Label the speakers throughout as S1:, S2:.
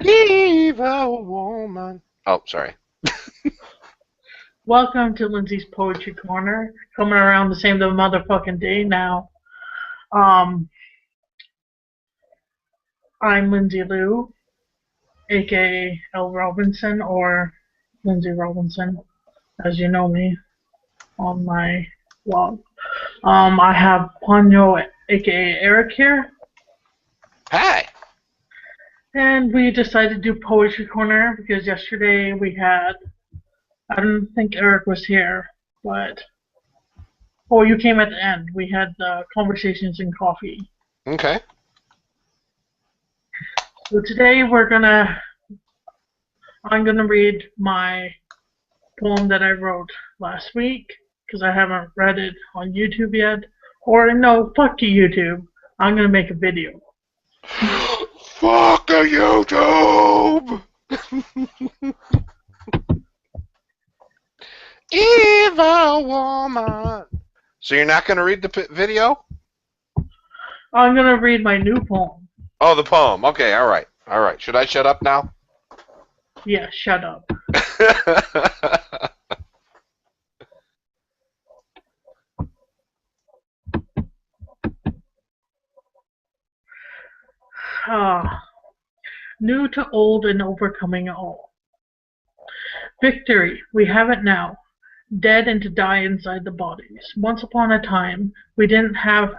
S1: Evil woman. Oh, sorry.
S2: Welcome to Lindsey's Poetry Corner. Coming around the same motherfucking day now. Um, I'm Lindsey Lou, aka L. Robinson, or Lindsey Robinson, as you know me on my blog. I have Ponyo, aka Eric here,
S1: Hi.
S2: and we decided to do Poetry Corner because yesterday we had, I don't think Eric was here, but, oh, you came at the end. We had conversations and coffee.
S1: Okay.
S2: So today I'm gonna read my poem that I wrote last week because I haven't read it on YouTube yet. Or no, fuck you, YouTube. I'm gonna make a video.
S1: Fuck the YouTube! Evil woman. So you're not going to read the video?
S2: I'm gonna read my new poem.
S1: Oh, the poem. Okay, all right. All right. Should I shut up now?
S2: Yeah, shut up. Ah, new to old and overcoming all. Victory, we have it now. Dead and to die inside the bodies. Once upon a time, we didn't have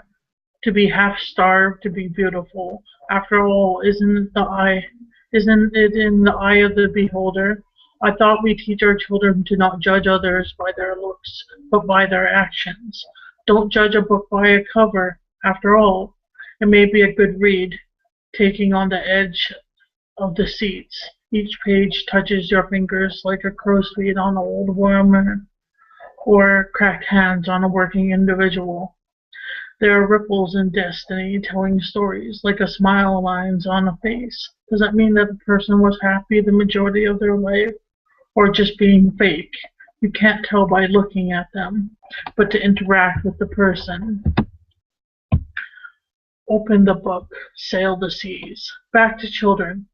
S2: to be half starved to be beautiful. After all, isn't it in the eye of the beholder? I thought we teach our children to not judge others by their looks, but by their actions. Don't judge a book by a cover. After all, it may be a good read, taking on the edge of the seats. Each page touches your fingers like a crow's feet on an old woman, or cracked hands on a working individual. There are ripples in destiny telling stories, like a smile lines on a face. Does that mean that the person was happy the majority of their life, or just being fake? You can't tell by looking at them, but to interact with the person. Open the book, sail the seas. Back to children.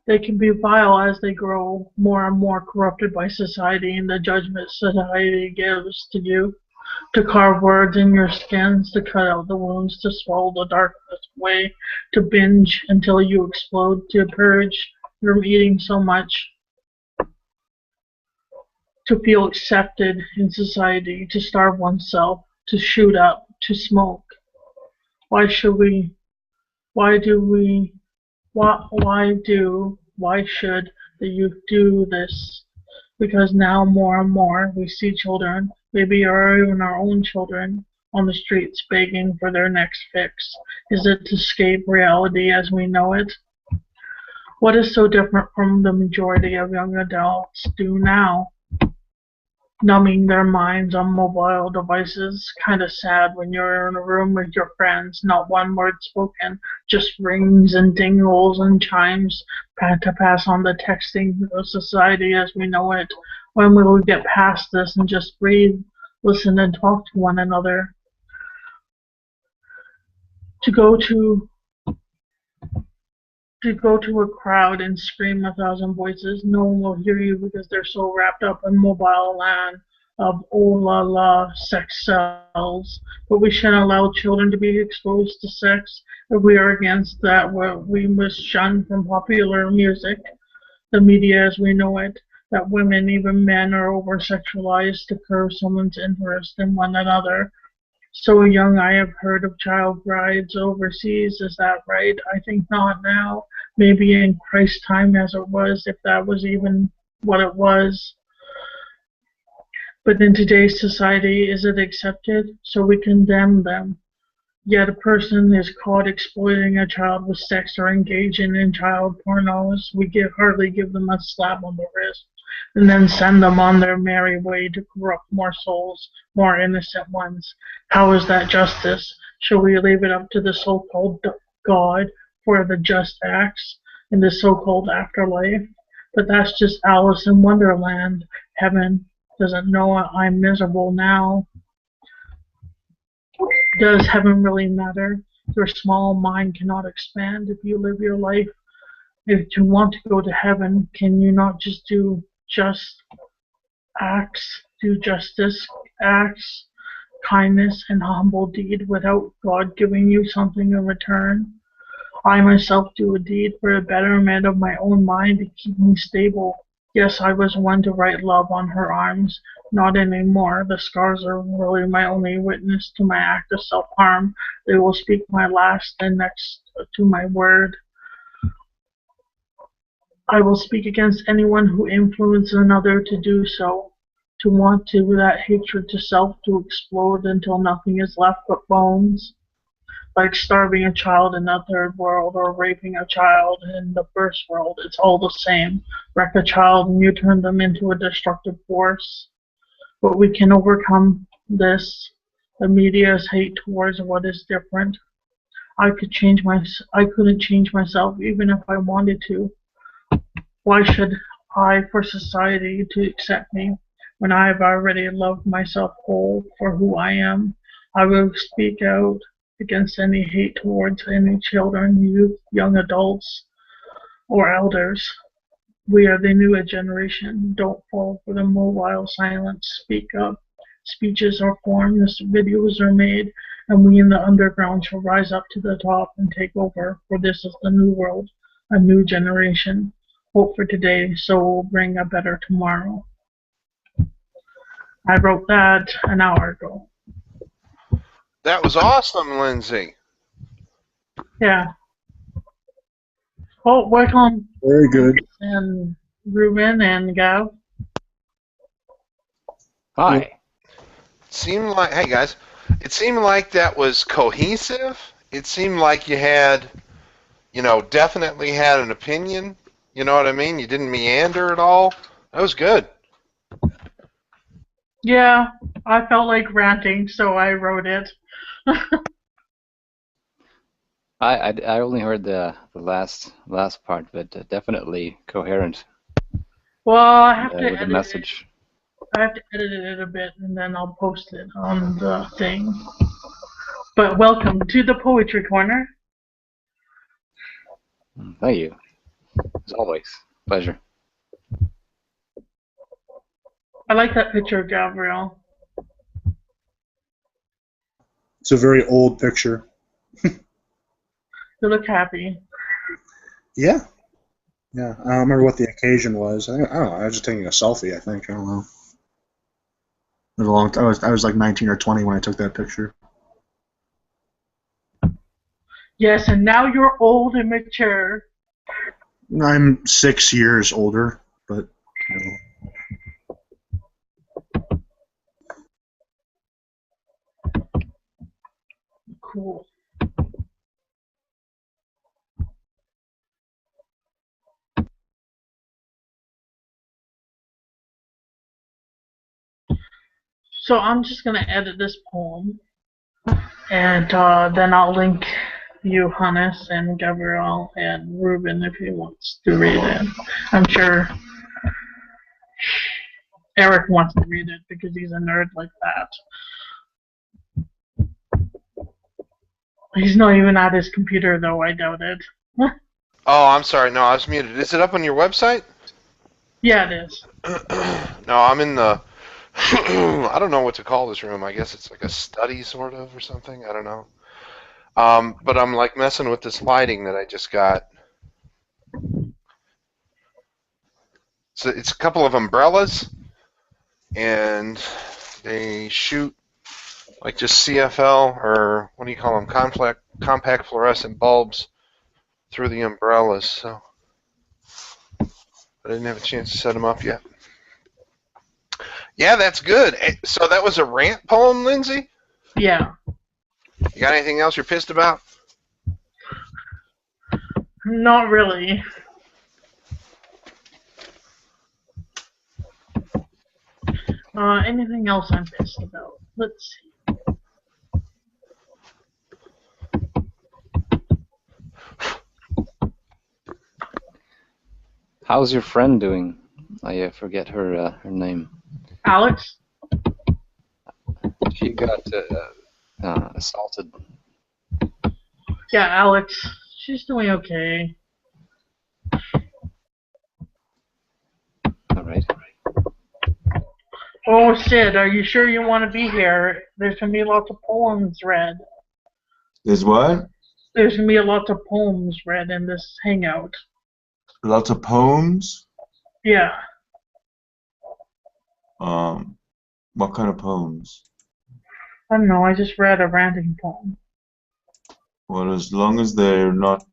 S2: They can be vile as they grow more and more corrupted by society and the judgment society gives to you. To carve words in your skins, to cut out the wounds, to swallow the darkness away, to binge until you explode, to purge from eating so much, to feel accepted in society, to starve oneself, to shoot up, to smoke. Why should we, why do we, why should the youth do this? Because now more and more we see children, maybe or even our own children, on the streets begging for their next fix. Is it to escape reality as we know it? What is so different from the majority of young adults do now? Numbing their minds on mobile devices. Kinda sad when you're in a room with your friends, not one word spoken, just rings and dingles and chimes to pass on the texting of society as we know it. When will we get past this and just breathe, listen, and talk to one another? To go to a crowd and scream 1,000 voices, no one will hear you because they're so wrapped up in mobile land of oh la la sex sells. But we shouldn't allow children to be exposed to sex. If we are against that, we must shun from popular music, the media as we know it, that women, even men, are over-sexualized to curb someone's interest in one another. So young I have heard of child brides overseas, is that right? I think not now. Maybe in Christ's time as it was, if that was even what it was. But in today's society, is it accepted? So we condemn them. Yet a person is caught exploiting a child with sex or engaging in child pornos. We hardly give them a slap on the wrist and then send them on their merry way to corrupt more souls, more innocent ones. How is that justice? Shall we leave it up to the so-called God for the just acts in the so-called afterlife? But that's just Alice in Wonderland. Heaven doesn't know I'm miserable now. Does heaven really matter? Your small mind cannot expand if you live your life If you want to go to heaven, can you not just do just acts, do justice acts, kindness, and humble deed without God giving you something in return? I myself do a deed for the betterment of my own mind to keep me stable. Yes, I was one to write love on her arms. Not anymore. The scars are really my only witness to my act of self-harm. They will speak my last and next to my word. I will speak against anyone who influences another to do so, to want to that hatred to self to explode until nothing is left but bones, like starving a child in the third world or raping a child in the first world. It's all the same. Wreck a child and you turn them into a destructive force. But we can overcome this. The media's hate towards what is different. I couldn't change myself even if I wanted to. Why should I for society to accept me when I have already loved myself whole for who I am? I will speak out against any hate towards any children, youth, young adults, or elders. We are the new generation. Don't fall for the mobile silence. Speak up. Speeches are formed, videos are made, and we in the underground shall rise up to the top and take over, for this is the new world, a new generation. Hope for today, so we'll bring a better tomorrow. I wrote that an hour ago.
S1: That was awesome, Lindsey.
S2: Yeah. Oh, welcome.
S3: Very good.
S2: And Ruben and Gav.
S4: Hi.
S1: Seemed like, hey guys, it seemed like that was cohesive. It seemed like you had, definitely had an opinion. You know what I mean? You didn't meander at all. That was good.
S2: Yeah, I felt like ranting, so I wrote it.
S4: I only heard the last part, but definitely coherent
S2: Well, I have to
S4: with the
S2: edit
S4: message.
S2: I have to edit it a bit, and then I'll post it on the thing. But welcome to the Poetry Corner.
S4: Thank you. As always, pleasure.
S2: I like that picture of Gabrielle.
S3: It's a very old picture.
S2: You look happy.
S3: Yeah. Yeah. I don't remember what the occasion was. I don't know. I was just taking a selfie, I think. I don't know. It was a long time. I was like 19 or 20 when I took that picture.
S2: Yes, and now you're old and mature.
S3: I'm 6 years older, but
S2: Cool. So I'm just going to edit this poem, and then I'll link you, Hannes, and Gabrielle, and Ruben if he wants to read it. I'm sure Eric wants to read it because he's a nerd like that. He's not even at his computer, though, I doubt it.
S1: Oh, I'm sorry. No, I was muted. Is it up on your website?
S2: Yeah, it is.
S1: No, I'm in the, I don't know what to call this room. I guess it's like a study sort of or something. I don't know. But I'm like messing with this lighting that I just got. So it's a couple of umbrellas, and they shoot like just CFL, or what do you call them, compact fluorescent bulbs through the umbrellas. So I didn't have a chance to set them up yet. Yeah, that's good. So that was a rant poem, Lindsey?
S2: Yeah.
S1: You got anything else you're pissed about?
S2: Not really. Anything else I'm pissed about? Let's see.
S4: How's your friend doing? I forget her name.
S2: Alex?
S4: She got assaulted.
S2: Yeah, Alex. She's doing okay. Oh, Sid, are you sure you want to be here? There's going to be lots of poems read.
S5: There's what?
S2: There's going to be lots of poems read in this hangout.
S5: Lots of poems.
S2: Yeah.
S5: What kind of poems?
S2: I don't know, I just read a ranting poem.
S5: Well, as long as they're not.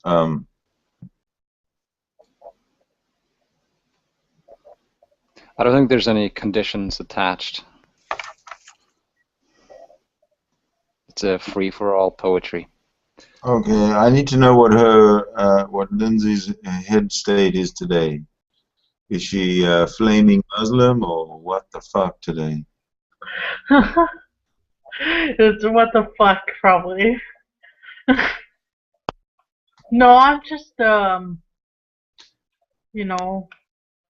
S5: Um,
S4: I don't think there's any conditions attached. It's a free-for-all poetry.
S5: okay, I need to know what Lindsay's head state is today. Is she flaming Muslim or what the fuck today?
S2: It's what the fuck, probably. No, I'm just, you know,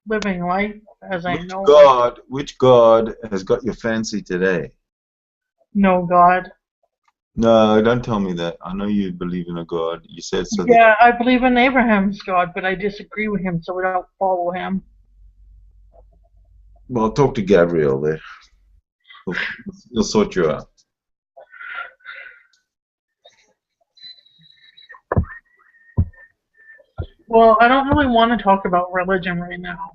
S2: living life as I know it.
S5: Which god has got your fancy today?
S2: No God.
S5: No, don't tell me that. I know you believe in a god. You said so.
S2: Yeah, I believe in Abraham's God, but I disagree with him, so I don't follow him.
S5: Well, talk to Gabriel there. He'll sort you out.
S2: Well, I don't really want to talk about religion right now.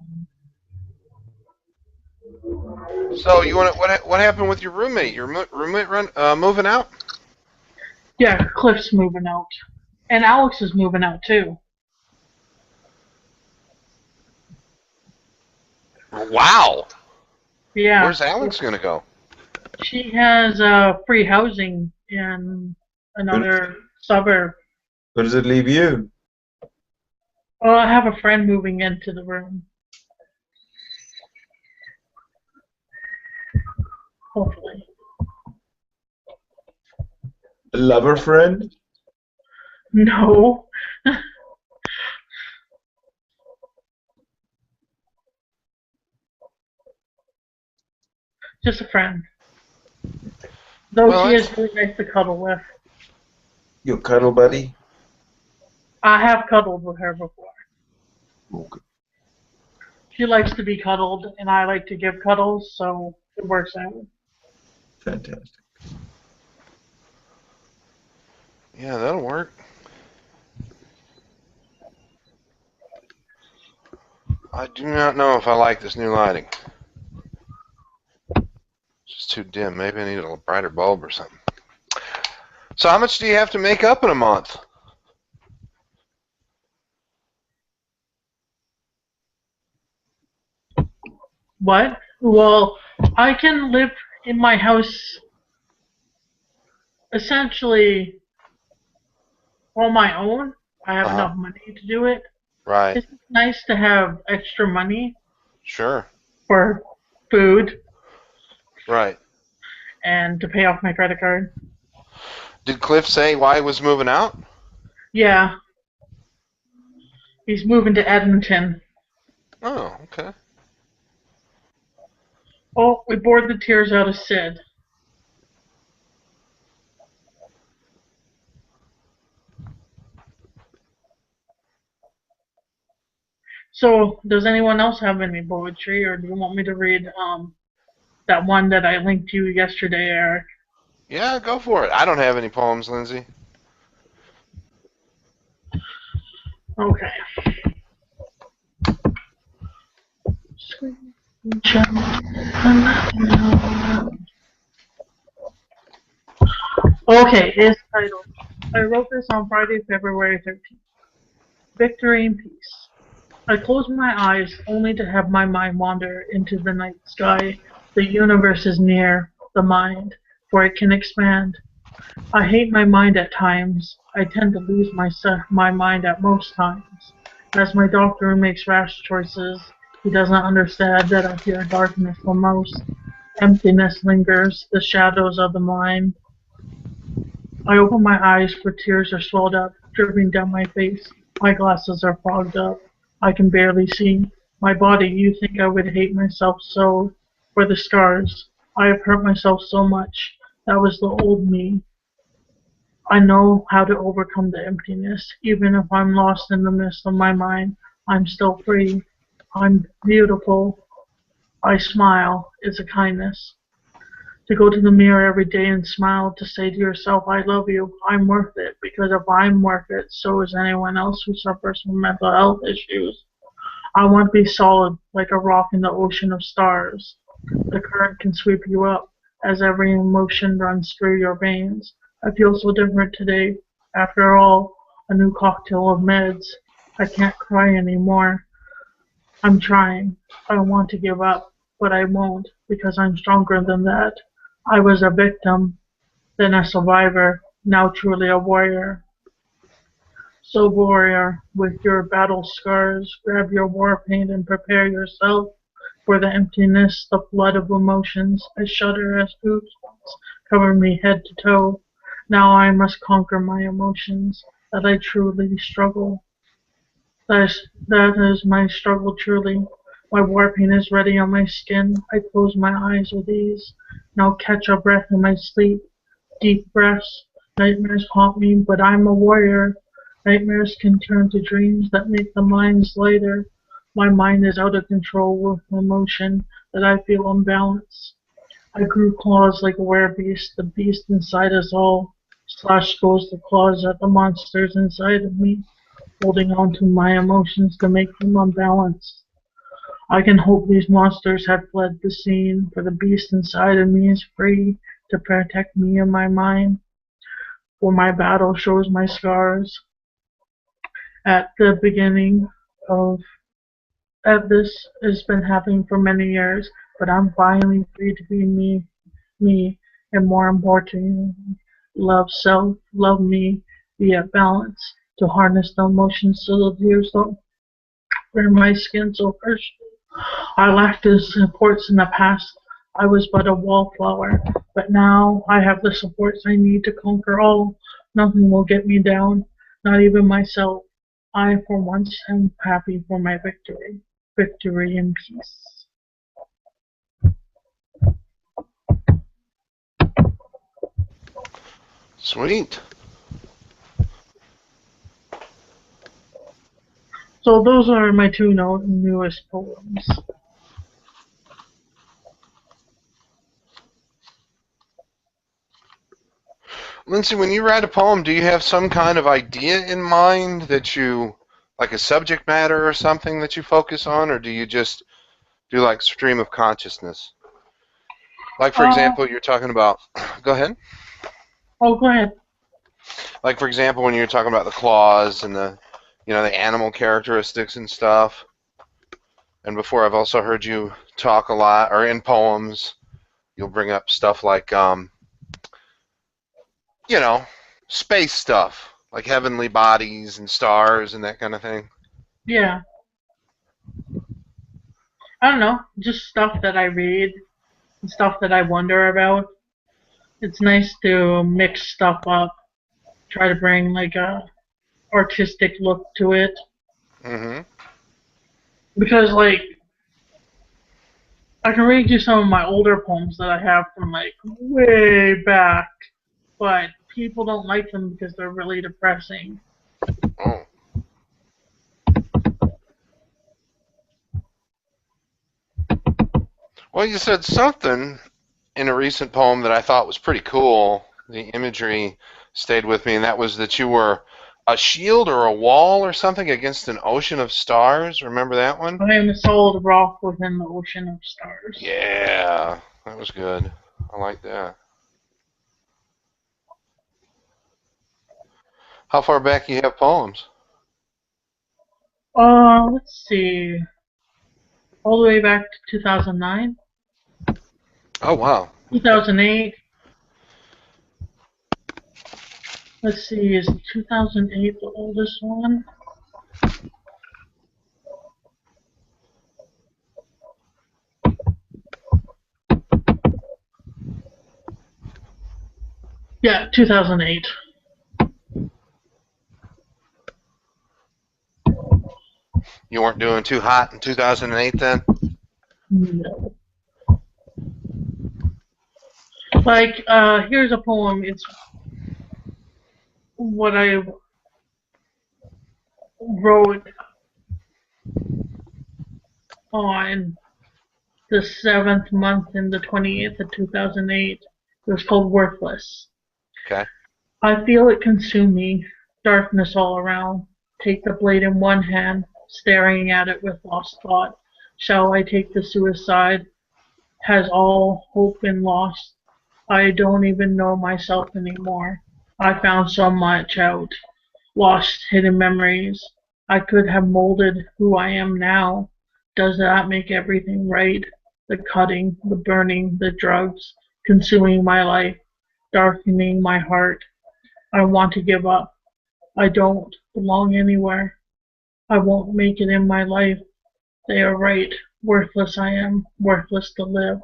S1: So you want what happened with your roommate? Your roommate moving out?
S2: Yeah, Cliff's moving out. And Alex is moving out, too.
S1: Wow.
S2: Yeah.
S1: Where's Alex gonna go?
S2: She has free housing in another suburb.
S5: Where does it leave you?
S2: Well, I have a friend moving into the room. Hopefully.
S5: A lover friend?
S2: No. Just a friend. Though
S1: Well,
S2: she is really nice to cuddle with.
S5: Your cuddle buddy?
S2: I have cuddled with her before.
S5: Okay.
S2: She likes to be cuddled, and I like to give cuddles, so it works out.
S5: Fantastic.
S1: Yeah, that'll work. I do not know if I like this new lighting. It's just too dim. Maybe I need a brighter bulb or something. So how much do you have to make up in a month?
S2: What? Well, I can live in my house essentially on my own. I have enough money to do it.
S1: Right.
S2: It's nice to have extra money
S1: Sure.
S2: for food
S1: Right.
S2: and to pay off my credit card.
S1: Did Cliff say why he was moving out?
S2: Yeah. He's moving to Edmonton.
S1: Oh, okay.
S2: Oh, we bored the tears out of Sid. So, does anyone else have any poetry, or do you want me to read that one that I linked you yesterday, Eric?
S1: Yeah, go for it. I don't have any poems, Lindsay.
S2: Okay. Okay, it's titled. I wrote this on Friday, February 13th. Victory and peace. I close my eyes only to have my mind wander into the night sky. The universe is near the mind, for it can expand. I hate my mind at times. I tend to lose my mind at most times. As my doctor makes rash choices, he does not understand that I fear darkness the most. Emptiness lingers, the shadows of the mind. I open my eyes, for tears are swelled up, dripping down my face. My glasses are fogged up. I can barely see. My body, you think I would hate myself so for the scars. I have hurt myself so much. That was the old me. I know how to overcome the emptiness. Even if I'm lost in the mist of my mind, I'm still free. I'm beautiful. I smile. It's a kindness. To go to the mirror every day and smile, to say to yourself, I love you, I'm worth it, because if I'm worth it, so is anyone else who suffers from mental health issues. I want to be solid, like a rock in the ocean of stars. The current can sweep you up, as every emotion runs through your veins. I feel so different today. After all, a new cocktail of meds. I can't cry anymore. I'm trying. I want to give up, but I won't, because I'm stronger than that. I was a victim, then a survivor, now truly a warrior. So warrior, with your battle scars, grab your war paint and prepare yourself for the emptiness, the flood of emotions. I shudder as goosebumps cover me head to toe. Now I must conquer my emotions, that I truly struggle. That is my struggle truly. My war paint is ready on my skin. I close my eyes with ease. Now catch a breath in my sleep. Deep breaths. Nightmares haunt me, but I'm a warrior. Nightmares can turn to dreams that make the minds lighter. My mind is out of control with emotion that I feel unbalanced. I grew claws like a werebeast, the beast inside us all. Slash goes the claws at the monsters inside of me, holding on to my emotions to make them unbalanced. I can hope these monsters have fled the scene, for the beast inside of me is free to protect me and my mind. For my battle shows my scars at the beginning of at this has been happening for many years, but I'm finally free to be me, and more importantly, love self, love me, be at balance, to harness the emotions so the tears don't burn my skin so harshly. I lacked the supports in the past. I was but a wallflower, but now I have the supports I need to conquer all. Nothing will get me down, not even myself. I, for once, am happy for my victory. Victory and peace.
S1: Sweet.
S2: So those are my two newest poems.
S1: Lindsay, when you write a poem, do you have some kind of idea in mind that you, like a subject matter or something that you focus on, or do you just do like stream of consciousness? Like, for
S2: Uh,
S1: example, you're talking about, go ahead.
S2: oh, go ahead.
S1: Like, for example, when you're talking about the claws and the animal characteristics and stuff. And before, I've also heard you talk a lot, or in poems, you'll bring up stuff like, you know, space stuff, like heavenly bodies and stars and that kind of thing.
S2: Yeah, I don't know, just stuff that I read, and stuff that I wonder about. It's nice to mix stuff up, try to bring like a artistic look to it,
S1: Mm-hmm.
S2: because like I can read you some of my older poems that I have from like way back, but people don't like them because they're really depressing.
S1: Oh. Well, you said something in a recent poem that I thought was pretty cool. The imagery stayed with me, and that was that you were a shield or a wall or something against an ocean of stars. Remember that one?
S2: I am a solid rock within the ocean of stars.
S1: Yeah, that was good. I like that. How far back do you have poems?
S2: Let's see, all the way back to 2009,
S1: Oh, wow. Okay.
S2: 2008. Let's see, is 2008 the oldest one? Yeah, 2008.
S1: You weren't doing too hot in 2008 then?
S2: No. Like, here's a poem. It's what I wrote on the 7th month in the 28th of 2008. It was called Worthless.
S1: Okay.
S2: I feel it consume me, darkness all around. Take the blade in one hand, staring at it with lost thought. Shall I take the suicide? Has all hope been lost? I don't even know myself anymore. I found so much out. Lost hidden memories. I could have molded who I am now. Does that make everything right? The cutting, the burning, the drugs, consuming my life, darkening my heart. I want to give up. I don't belong anywhere. I won't make it in my life. They are right. Worthless I am, worthless to live.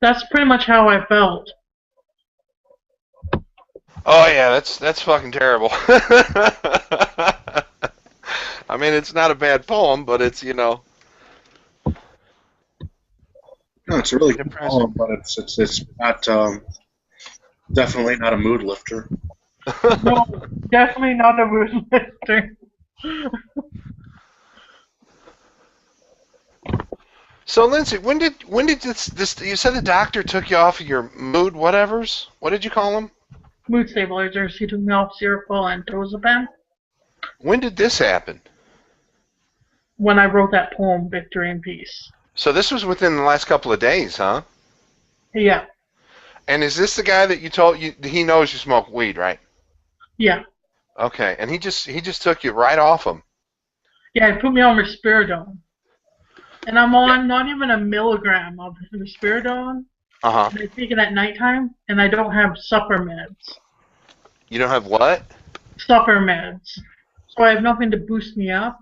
S2: That's pretty much how I felt.
S1: Oh yeah, that's fucking terrible. I mean, it's not a bad poem, but it's
S3: No, it's a really good
S1: depressing.
S3: poem, but it's not definitely not a mood lifter.
S2: No, definitely not a mood lifter.
S1: So Lindsay, when did this you said the doctor took you off of your mood whatevers? What did you call them?
S2: Mood stabilizers. He took me off Seroquel and Tozepam
S1: When did this happen?
S2: when I wrote that poem, Victory and Peace.
S1: So this was within the last couple of days, huh?
S2: Yeah,
S1: And is this the guy that you told you he knows you smoke weed, right?
S2: yeah.
S1: Okay, and he just took you right off him.
S2: Yeah, he put me on risperidone. And I'm on not even a milligram of risperidone.
S1: Uh-huh.
S2: And I take it at nighttime, and I don't have supper meds.
S1: You don't have what?
S2: Supper meds. So I have nothing to boost me up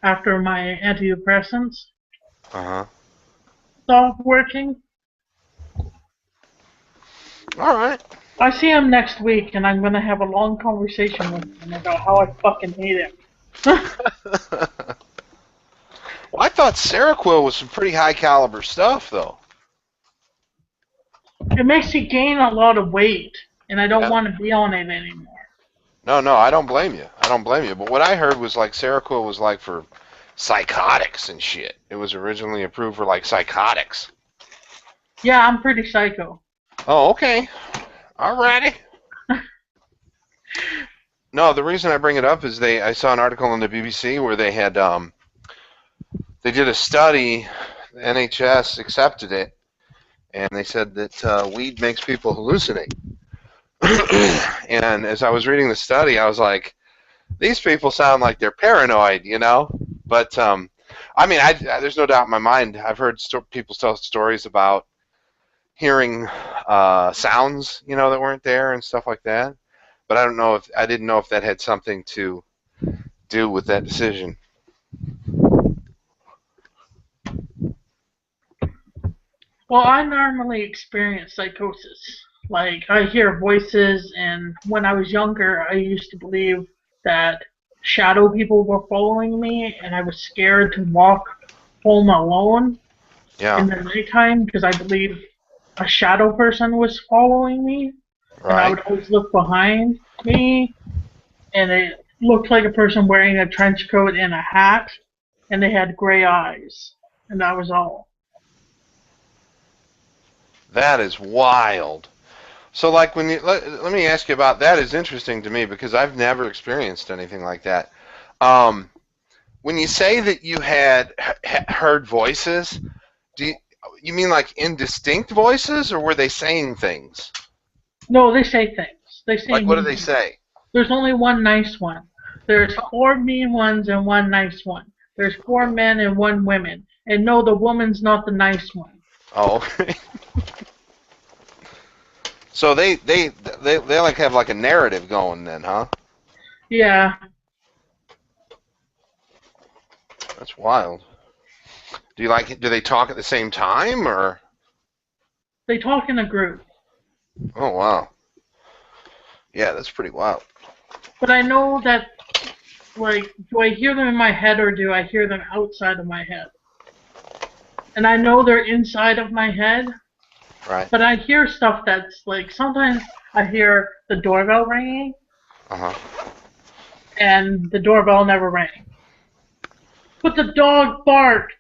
S2: after my antidepressants
S1: Uh-huh.
S2: stop working.
S1: All right.
S2: I see him next week, and I'm going to have a long conversation with him about how I fucking hate him.
S1: Well, I thought Seroquel was some pretty high caliber stuff, though.
S2: It makes you gain a lot of weight, and I don't
S1: Yeah.
S2: want to be on it anymore.
S1: No, I don't blame you. I don't blame you. But what I heard was like Seroquel was like for psychotics and shit. It was originally approved for like psychotics.
S2: Yeah, I'm pretty psycho.
S1: Oh, okay. Alrighty. No, the reason I bring it up is I saw an article on the BBC where they had they did a study, the NHS accepted it, and they said that weed makes people hallucinate. And as I was reading the study, I was like, these people sound like they're paranoid, you know? But, I mean, there's no doubt in my mind. I've heard people tell stories about hearing sounds, you know, that weren't there and stuff like that. But I didn't know if that had something to do with that decision.
S2: Well, I normally experience psychosis. Like, I hear voices, and when I was younger, I used to believe that shadow people were following me, and I was scared to walk home alone in the
S1: Yeah,
S2: nighttime because I believed a shadow person was following me, and I
S1: right.
S2: would always look behind me, and it looked like a person wearing a trench coat and a hat, and they had gray eyes, and that was all.
S1: That is wild. So, like, when let me ask you about that. Is interesting to me because I've never experienced anything like that. Um, when you say that you had heard voices, do you mean like indistinct voices, or were they saying things?
S2: No, they say things. They say
S1: Like, what do
S2: mean
S1: they
S2: things.
S1: say?
S2: There's only one nice one. There's 4 mean ones and 1 nice one. There's 4 men and 1 woman. And no, the woman's not the nice one.
S1: Oh, okay. So they like have like a narrative going then, huh?
S2: Yeah,
S1: That's wild. Do they talk at the same time or?
S2: they talk in a group.
S1: Oh wow. Yeah, that's pretty wild.
S2: But I know that, like, do I hear them in my head or do I hear them outside of my head? And I know they're inside of my head,
S1: Right.
S2: But I hear stuff that's like, sometimes I hear the doorbell ringing,
S1: Uh-huh.
S2: and the doorbell never rang. But the dog barked,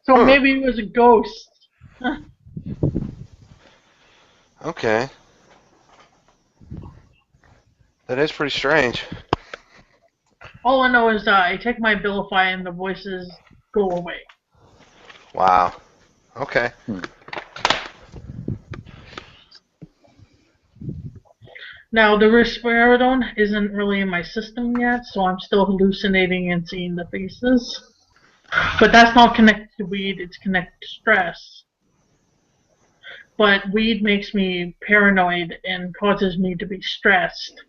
S2: so
S1: Huh.
S2: maybe it was a ghost.
S1: Okay. That is pretty strange.
S2: All I know is I take my Abilify and the voices go away.
S1: Wow. Okay.
S2: Now, the risperidone isn't really in my system yet, so I'm still hallucinating and seeing the faces. But that's not connected to weed, it's connected to stress. But weed makes me paranoid and causes me to be stressed.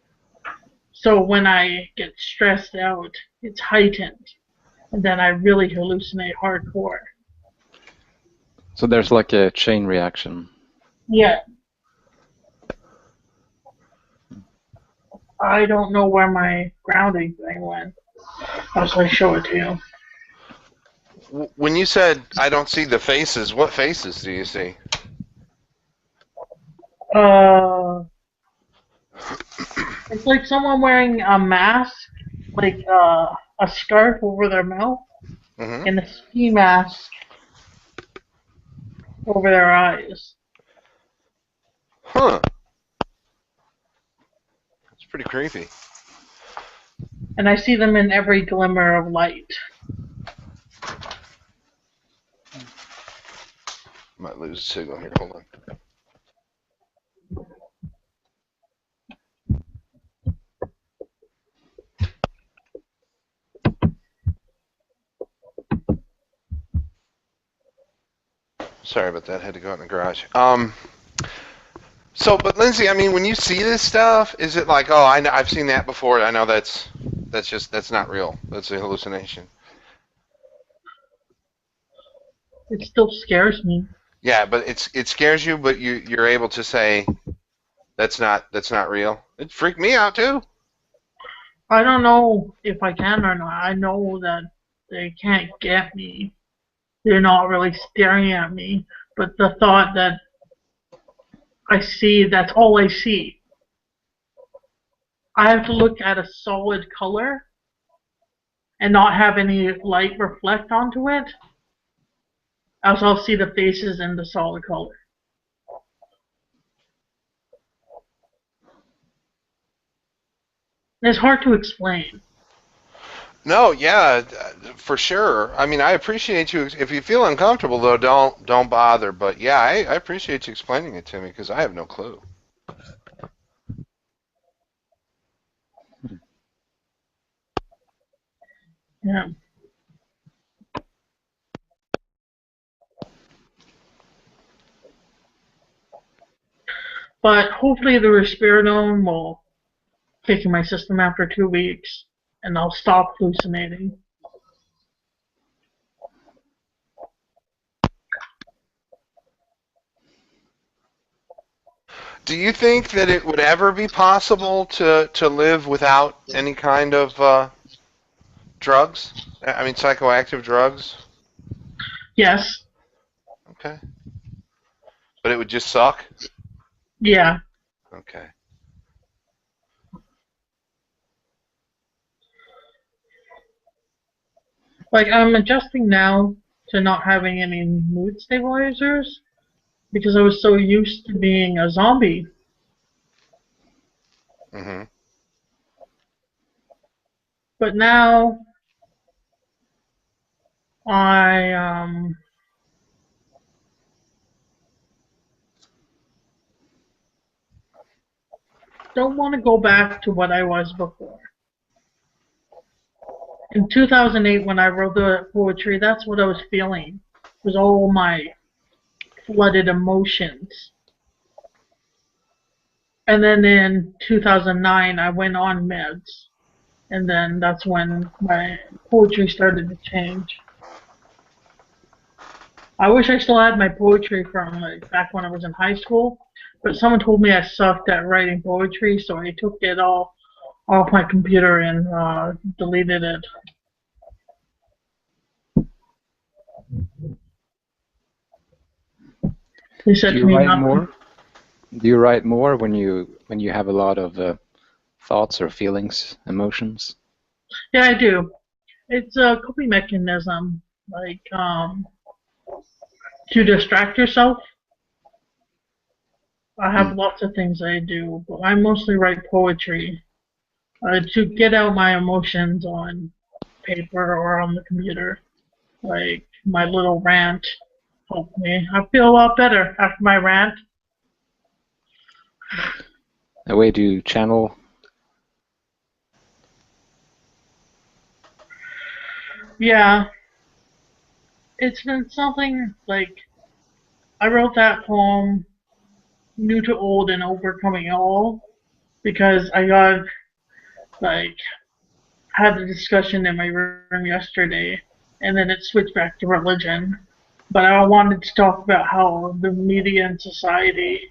S2: So when I get stressed out, it's heightened. And then I really hallucinate hardcore.
S4: So there's like a chain reaction.
S2: Yeah. I don't know where my grounding thing went. I'll just show it to you.
S1: When you said I don't see the faces, what faces do you see?
S2: It's like someone wearing a mask, like a scarf over their mouth,
S1: Mm-hmm.
S2: and a ski mask over their eyes.
S1: Huh. That's pretty creepy.
S2: And I see them in every glimmer of light.
S1: Might lose a signal here. Hold on. Sorry about that. Had to go out in the garage. But Lindsey, I mean, when you see this stuff, is it like, oh, I've seen that before. I know that's not real. That's a hallucination.
S2: It still scares me.
S1: Yeah, but it scares you, but you're able to say that's not real. It freaked me out too.
S2: I don't know if I can or not. I know that they can't get me. They're not really staring at me. But the thought that I see, that's all I see. I have to look at a solid color and not have any light reflect onto it, else I'll see the faces in the solid color. And it's hard to explain.
S1: No, yeah, for sure. I mean, I appreciate you. If you feel uncomfortable, though, don't bother. But yeah, I appreciate you explaining it to me because I have no clue.
S2: Yeah. But hopefully the risperidone will kick in my system after 2 weeks, and I'll stop hallucinating.
S1: Do you think that it would ever be possible to live without any kind of drugs? I mean, psychoactive drugs?
S2: Yes.
S1: Okay. But it would just suck?
S2: Yeah.
S1: Okay.
S2: Like, I'm adjusting now to not having any mood stabilizers because I was so used to being a zombie.
S1: Mm-hmm.
S2: But now I don't want to go back to what I was before. In 2008, when I wrote the poetry, that's what I was feeling. It was all my flooded emotions. And then in 2009, I went on meds. And then that's when my poetry started to change. I wish I still had my poetry from like back when I was in high school, but someone told me I sucked at writing poetry, so I took it all off my computer and deleted it. They
S4: Do
S2: said to
S4: you
S2: me
S4: write
S2: not.
S4: more? Do you write more when you have a lot of thoughts or feelings, emotions?
S2: Yeah, I do. It's a coping mechanism, like to distract yourself. I
S4: Hmm.
S2: have lots of things I do, but I mostly write poetry to get out my emotions on paper or on the computer. Like my little rant helped me. I feel a lot better after my rant.
S4: A way to channel.
S2: Yeah, it's been something like I wrote that poem, New to Old and Overcoming It All, because I got like had a discussion in my room yesterday, and then it switched back to religion. But I wanted to talk about how the media and society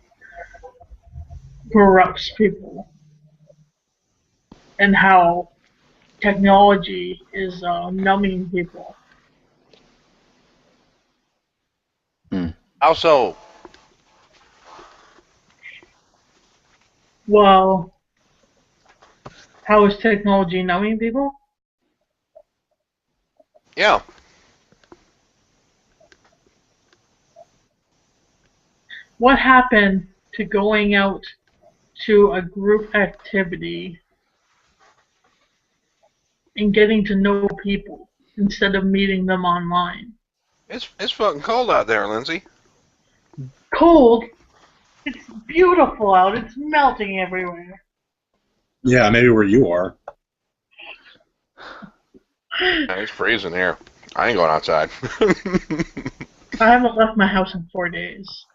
S2: corrupts people, and how technology is numbing people.
S4: Hmm.
S1: Also,
S2: Well, how is technology numbing people?
S1: yeah,
S2: What happened to going out to a group activity and getting to know people instead of meeting them online?
S1: it's fucking cold out there, Lindsay.
S2: Cold. It's beautiful out. It's melting everywhere.
S3: Yeah, maybe where you are.
S1: Yeah, it's freezing here. I ain't going outside.
S2: I haven't left my house in 4 days.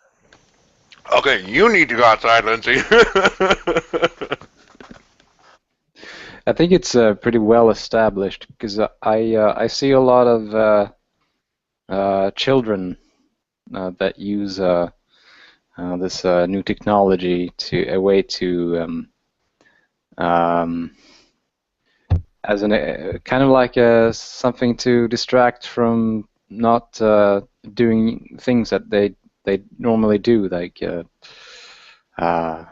S1: Okay, you need to go outside, Lindsay.
S4: I think it's pretty well established because I see a lot of children that use this new technology to a way to um, as an kind of like something to distract from not doing things that they normally do, like uh,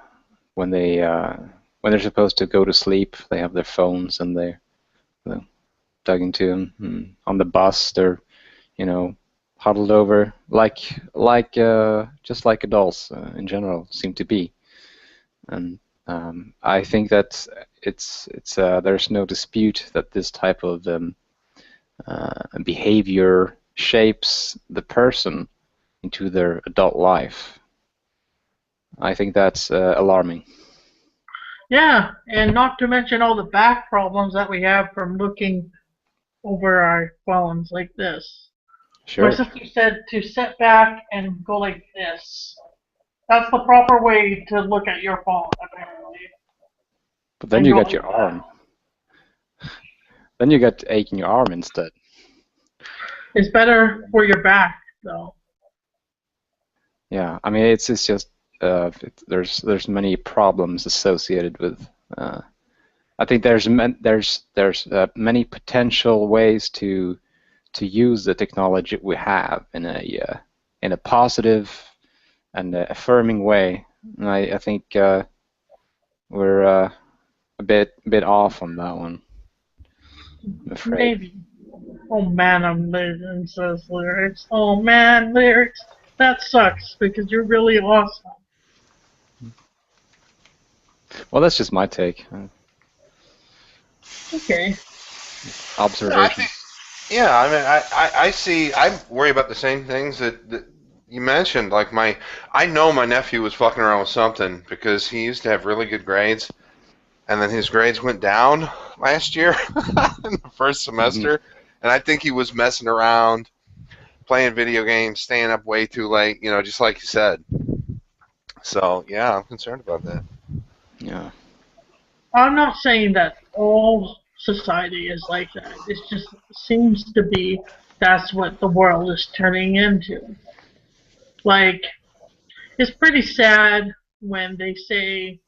S4: when they when they're supposed to go to sleep, they have their phones and they're dug into them. On the bus, they're huddled over like just like adults in general seem to be. And I think that it's there's no dispute that this type of behavior shapes the person into their adult life. I think that's alarming.
S2: Yeah, and not to mention all the back problems that we have from looking over our phones like this. My
S4: Sure,
S2: sister said to sit back and go like this. That's the proper way to look at your phone, apparently.
S4: but then
S2: And
S4: you
S2: go
S4: got
S2: like
S4: your
S2: that.
S4: arm. Then you got ache in your arm instead.
S2: It's better for your back, though.
S4: Yeah, I mean it's just there's many problems associated with. I think there's many potential ways to use the technology we have in a positive and affirming way. And I think we're a bit off on that one, I'm afraid.
S2: Maybe. Oh man, I'm legend says lyrics. Oh man, lyrics. That sucks because you're really awesome.
S4: Well, that's just my take.
S2: Okay.
S1: I think,
S4: Observation.
S1: yeah, I mean, I see. I worry about the same things that you mentioned. Like I know my nephew was fucking around with something because he used to have really good grades, and then his grades went down last year in the first
S4: Hmm.
S1: semester, and I think he was messing around, playing video games, staying up way too late. Just like you said. So yeah, I'm concerned about that.
S4: Yeah.
S2: I'm not saying that all society is like that. It just seems to be that's what the world is turning into. Like, it's pretty sad when they say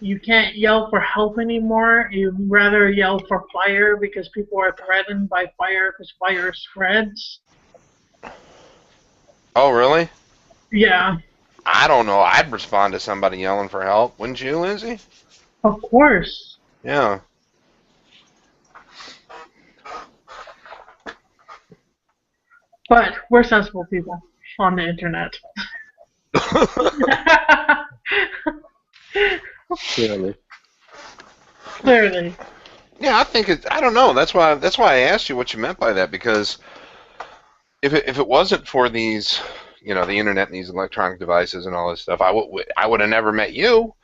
S2: you can't yell for help anymore. You rather yell for fire because people are threatened by fire because fire spreads.
S1: Oh really?
S2: Yeah,
S1: I don't know. I'd respond to somebody yelling for help, wouldn't you, Lindsay?
S2: of course.
S1: Yeah.
S2: But we're sensible people on the internet.
S4: Clearly.
S2: Clearly.
S1: Yeah, I think it. I don't know. That's why I asked you what you meant by that, because if it wasn't for these, the internet and these electronic devices and all this stuff, I would have never met you.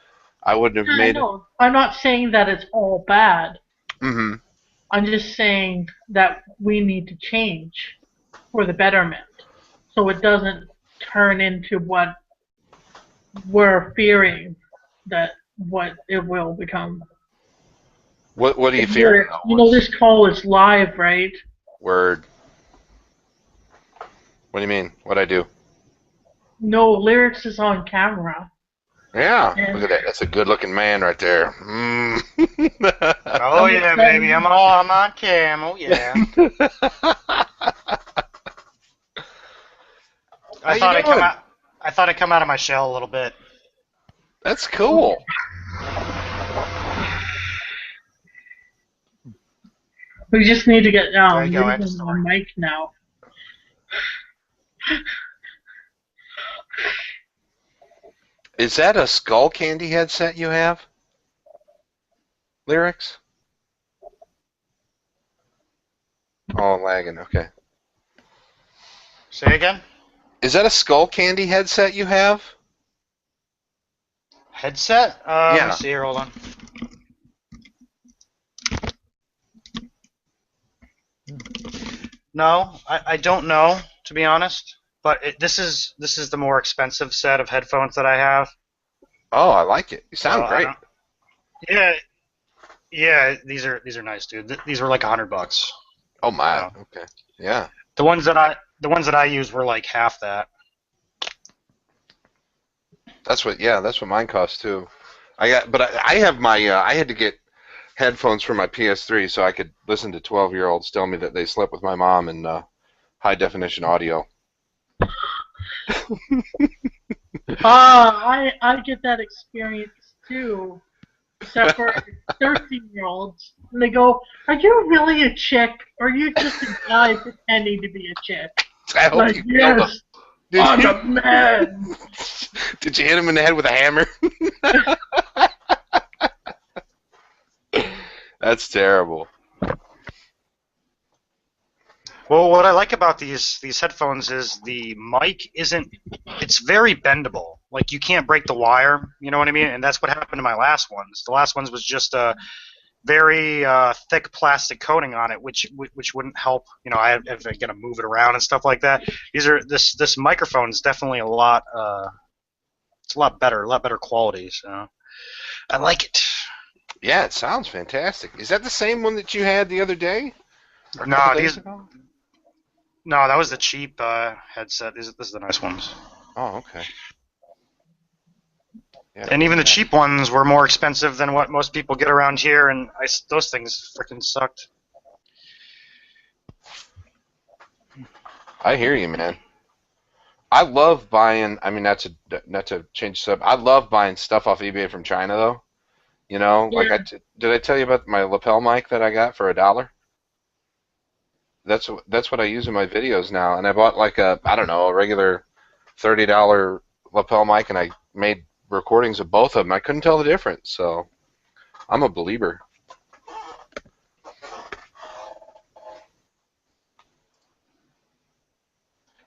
S1: I wouldn't have
S2: Yeah, I
S1: made.
S2: know. I'm not saying that it's all bad.
S1: Mm-hmm.
S2: I'm just saying that we need to change for the betterment, so it doesn't turn into what we're fearing that what it will become.
S1: What are you
S2: If
S1: fearing though?
S2: this call is live, right?
S1: Word? What do you mean? What'd I do?
S2: No, lyrics is on camera.
S1: Yeah,
S2: And
S1: look at that. That's a good-looking man right there. Mm.
S6: Oh yeah, baby, I'm on cam. Oh yeah.
S1: How you doing?
S6: I thought I'd come out of my shell a little bit.
S1: That's cool.
S2: we just need to get
S6: There you go, I have a
S2: Lindsay
S6: story.
S2: on mic now.
S1: Is that a Skull Candy headset you have? Lyrics? Oh, lagging. Okay.
S6: Say again?
S1: Is that a Skull Candy headset you have?
S6: Headset? Let
S1: Yeah.
S6: me see here, hold on. No, I don't know, to be honest. But this is the more expensive set of headphones that I have.
S1: Oh, I like it. You
S6: So
S1: sound
S6: I
S1: great.
S6: don't, yeah, yeah, these are nice, dude. These were like $100.
S1: Oh my.
S6: So
S1: Okay. Yeah.
S6: the ones that I used were like half that.
S1: That's what mine cost too. I have my I had to get headphones for my PS3 so I could listen to 12-year-olds tell me that they slept with my mom in high definition audio.
S2: I get that experience too, except for 13-year-olds. And they go, "Are you really a chick? Or are you just a guy pretending to be a chick?"
S1: I hope
S2: Like,
S1: you killed them.
S2: yes, I'm a man.
S1: Did you hit him in the head with a hammer? That's terrible.
S6: Well, what I like about these headphones is the mic it's very bendable. Like you can't break the wire, you know what I mean? And that's what happened to my last ones. The last ones was just a very thick plastic coating on it, which wouldn't help. I have to gotta move it around and stuff like that. This microphone is definitely it's a lot better quality. So I like it.
S1: Yeah, it sounds fantastic. Is that the same one that you had the other day? Or a
S6: No,
S1: couple days ago?
S6: No, that was the cheap headset. This is the nice ones.
S1: Oh, okay. Yeah,
S6: And even the cheap ones were more expensive than what most people get around here, and those things freaking sucked.
S1: I hear you, man. I love buying. I mean, not to change sub. I love buying stuff off eBay from China, though. Like
S2: Yeah.
S1: did I tell you about my lapel mic that I got for $1? That's what I use in my videos now. And I bought like a regular $30 lapel mic, and I made recordings of both of them. I couldn't tell the difference, so I'm a believer.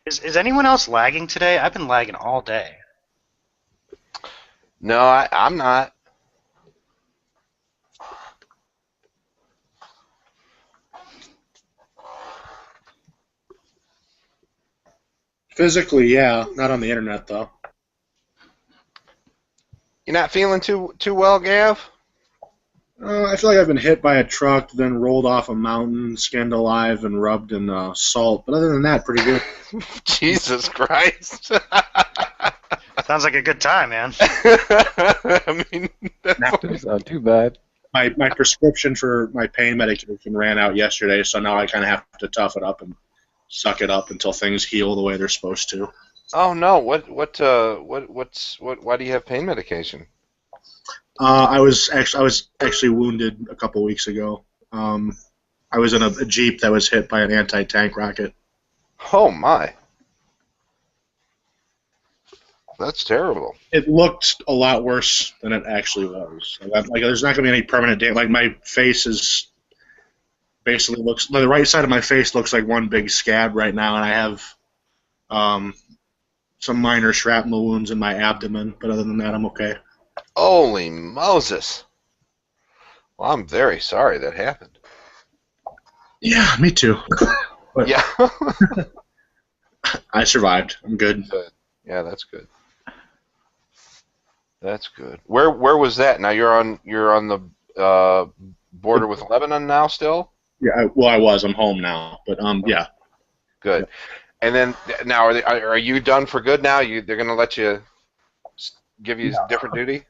S6: Is anyone else lagging today? I've been lagging all day.
S1: No, I'm not.
S3: Physically, yeah, not on the internet though.
S1: You're not feeling too well, Gav?
S3: I feel like I've been hit by a truck, then rolled off a mountain, skinned alive, and rubbed in salt. But other than that, pretty good.
S1: Jesus Christ.
S6: Sounds like a good time, man.
S1: I mean,
S4: Doesn't sound too bad.
S3: My prescription for my pain medication ran out yesterday, so now I kind of have to tough it up and suck it up until things heal the way they're supposed to.
S1: Oh no! Why do you have pain medication?
S3: I was actually wounded a couple weeks ago. I was in a Jeep that was hit by an anti-tank rocket.
S1: Oh my, that's terrible.
S3: It looked a lot worse than it actually was. Like there's not gonna be any permanent damage. Like my face is basically looks the right side of my face looks like one big scab right now, and I have um, some minor shrapnel wounds in my abdomen. But other than that, I'm okay.
S1: Holy Moses! Well, I'm very sorry that happened.
S3: Yeah, me too. But
S1: Yeah.
S3: I survived. I'm good.
S1: Good. Yeah, that's good. That's good. Where was that? Now you're on border with Lebanon now still?
S3: Yeah, well, I was. I'm home now. But yeah.
S1: Good. And then now are you done for good now? They're going to let you give you different duty?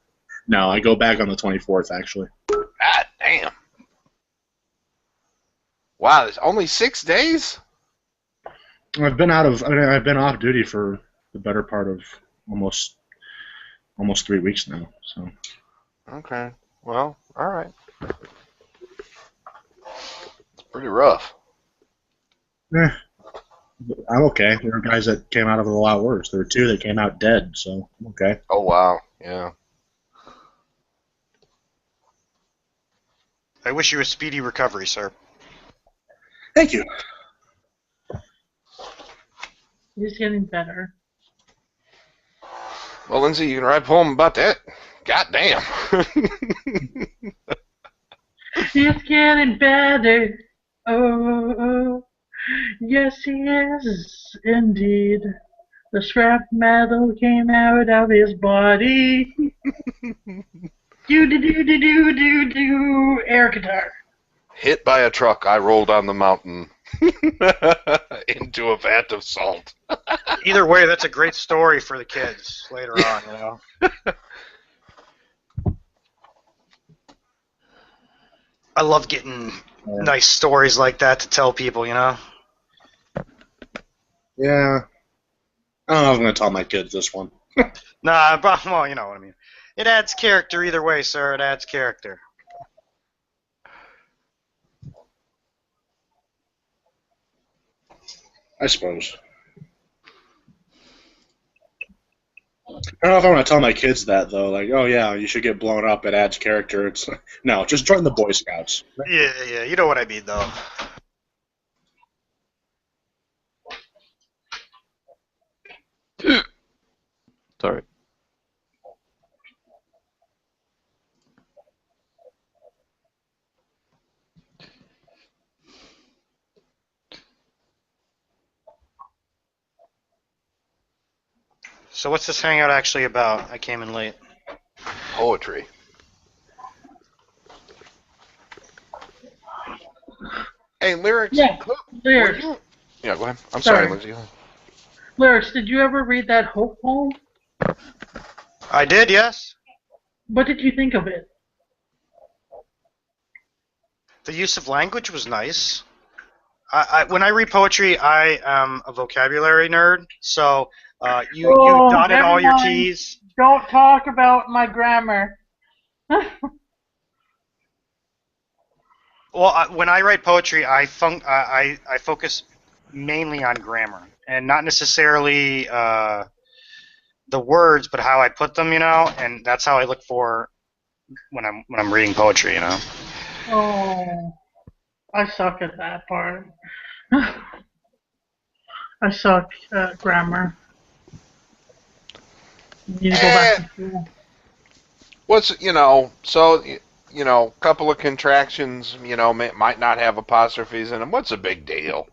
S3: No, I go back on the 24th actually.
S1: God damn. Wow, it's only 6 days?
S3: I've been off duty for the better part of almost 3 weeks now. So.
S1: Okay. Well, all right. It's pretty rough.
S3: Eh, I'm okay. There were guys that came out of it a lot worse. There were 2 that came out dead, so I'm okay.
S1: Oh wow. Yeah.
S6: I wish you a speedy recovery, sir.
S3: Thank you.
S2: He's getting better.
S1: Well, Lindsey, you can write a poem about that. God damn.
S2: He's getting better. Oh, yes, he is indeed. The scrap metal came out of his body. Do air guitar.
S1: Hit by a truck, I rolled on the mountain into a vat of salt.
S6: Either way, that's a great story for the kids later on, you know. I love getting nice stories like that to tell people, you know.
S3: Yeah. I don't know if I'm going to tell my kids this one.
S6: Nah, but, well, you know what I mean. It adds character either way, sir. It adds character.
S3: I suppose. I don't know if I want to tell my kids that, though. Like, oh, yeah, you should get blown up. It adds character. It's no, just join the Boy Scouts.
S6: Yeah, you know what I mean, though.
S4: Sorry.
S6: So what's this hangout actually about? I came in late.
S1: Poetry. Hey, lyrics.
S2: Yeah,
S1: Were
S2: lyrics.
S1: you... Yeah, go ahead. I'm sorry,
S2: Sorry.
S1: Lindsey. Go ahead.
S2: Lyrics, did you ever read that Hope poem?
S6: I did, yes.
S2: What did you think of it?
S6: The use of language was nice. When I read poetry, I am a vocabulary nerd, so you dotted
S2: never
S6: all your
S2: mind.
S6: T's.
S2: Don't talk about my grammar.
S6: Well, when I write poetry, I focus mainly on grammar and not necessarily the words, but how I put them, you know, and that's how I look for when I'm reading poetry, you know.
S2: Oh, I suck at that part. I suck at grammar. You need to go back to school.
S1: What's couple of contractions, might not have apostrophes in them. What's a big deal?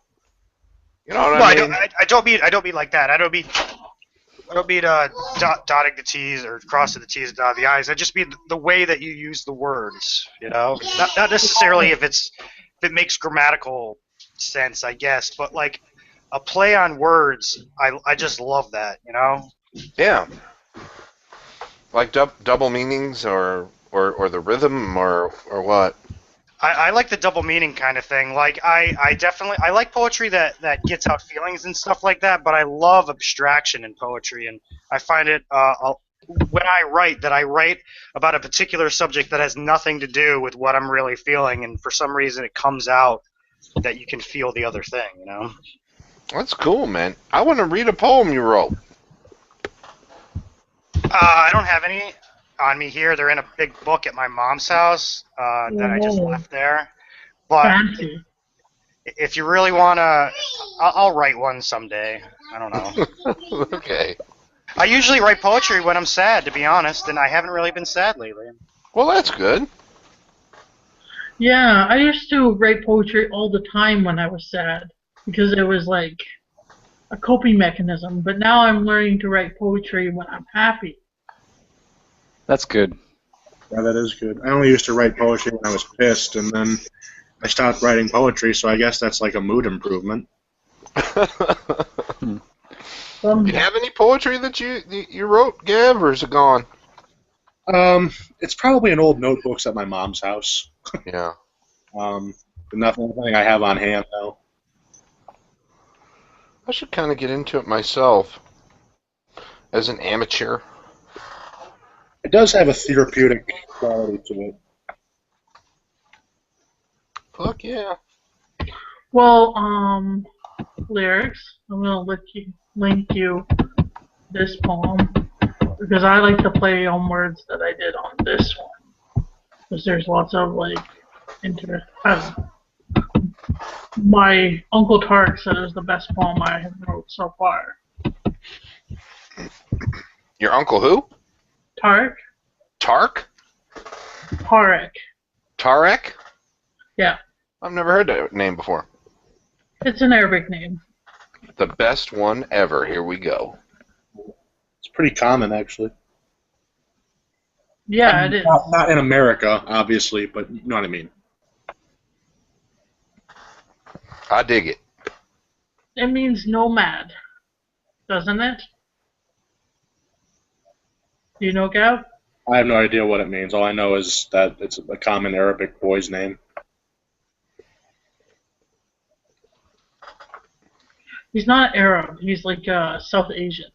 S1: You know what
S6: No,
S1: I mean?
S6: I don't mean like that. I don't mean dotting the T's or crossing the T's and dotting the I's. I just mean the way that you use the words. You know, not necessarily if it makes grammatical sense, I guess, but like a play on words, I just love that. You know.
S1: Yeah. Like double meanings or the rhythm or what?
S6: I like the double meaning kind of thing. Like I definitely I like poetry that gets out feelings and stuff like that. But I love abstraction in poetry, and I find it when I write about a particular subject that has nothing to do with what I'm really feeling, and for some reason it comes out that you can feel the other thing. You know.
S1: That's cool, man. I want to read a poem you wrote.
S6: I don't have any on me here. They're in a big book at my mom's house that I just
S2: Oh,
S6: left there. But
S2: fancy.
S6: if you really want to, I'll write one someday. I don't know.
S1: Okay.
S6: I usually write poetry when I'm sad, to be honest, and I haven't really been sad lately.
S1: Well, that's good.
S2: Yeah, I used to write poetry all the time when I was sad because it was like a coping mechanism. But now I'm learning to write poetry when I'm happy.
S4: That's good.
S3: Yeah, that is good. I only used to write poetry when I was pissed, and then I stopped writing poetry, so I guess that's like a mood improvement.
S1: Do you have any poetry that you wrote, Gav, or is it gone?
S3: It's probably in old notebooks at my mom's house.
S1: Yeah.
S3: Nothing I have on hand, though.
S1: I should kind of get into it myself as an amateur.
S3: It does have a therapeutic quality to it.
S1: Fuck yeah.
S2: Well, lyrics. I'm gonna link you this poem because I like to play on words that I did on this one because there's lots of like my Uncle Tark said it was the best poem I have wrote so far.
S1: Your uncle who?
S2: Tark?
S1: Tark?
S2: Tarek.
S1: Tarek?
S2: Yeah.
S1: I've never heard that name before.
S2: It's an Arabic name.
S1: The best one ever. Here we go.
S3: It's pretty common, actually.
S2: Yeah, it is.
S3: Not in America, obviously, but you know what I mean.
S1: I dig it.
S2: It means nomad, doesn't it? Do you know, Gav?
S3: I have no idea what it means. All I know is that it's a common Arabic boy's name.
S2: He's not Arab. He's like South Asian.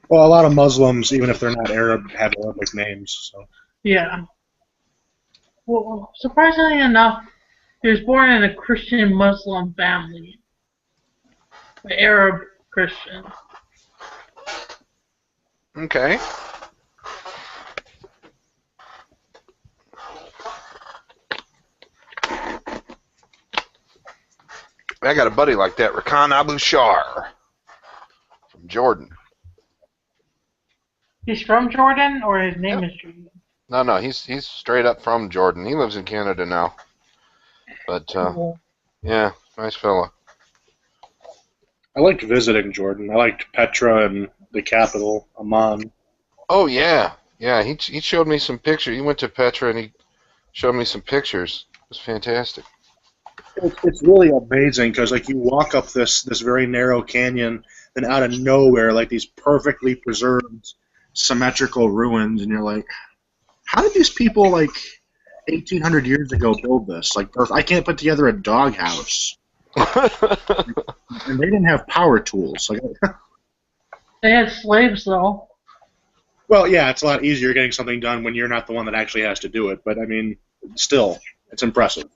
S3: Well, a lot of Muslims, even if they're not Arab, have Arabic names. So.
S2: Yeah. Well, surprisingly enough, he was born in a Christian Muslim family. An Arab Christian.
S1: Okay. I got a buddy like that, Rakan Abu Shar from Jordan.
S2: He's from Jordan, or his name
S1: Yep.
S2: is Jordan?
S1: No, he's straight up from Jordan. He lives in Canada now. But
S2: Cool.
S1: yeah, nice fella.
S3: I liked visiting Jordan. I liked Petra and the capital, Amman.
S1: Oh yeah, he showed me some pictures. He went to Petra and he showed me some pictures. It was fantastic.
S3: It's really amazing because like you walk up this very narrow canyon, then out of nowhere, like these perfectly preserved, symmetrical ruins, and you're like, how did these people like 1,800 years ago build this? Like, I can't put together a doghouse, and they didn't have power tools. Like,
S2: They had slaves, though.
S3: well, yeah, it's a lot easier getting something done when you're not the one that actually has to do it. But I mean, still, it's impressive.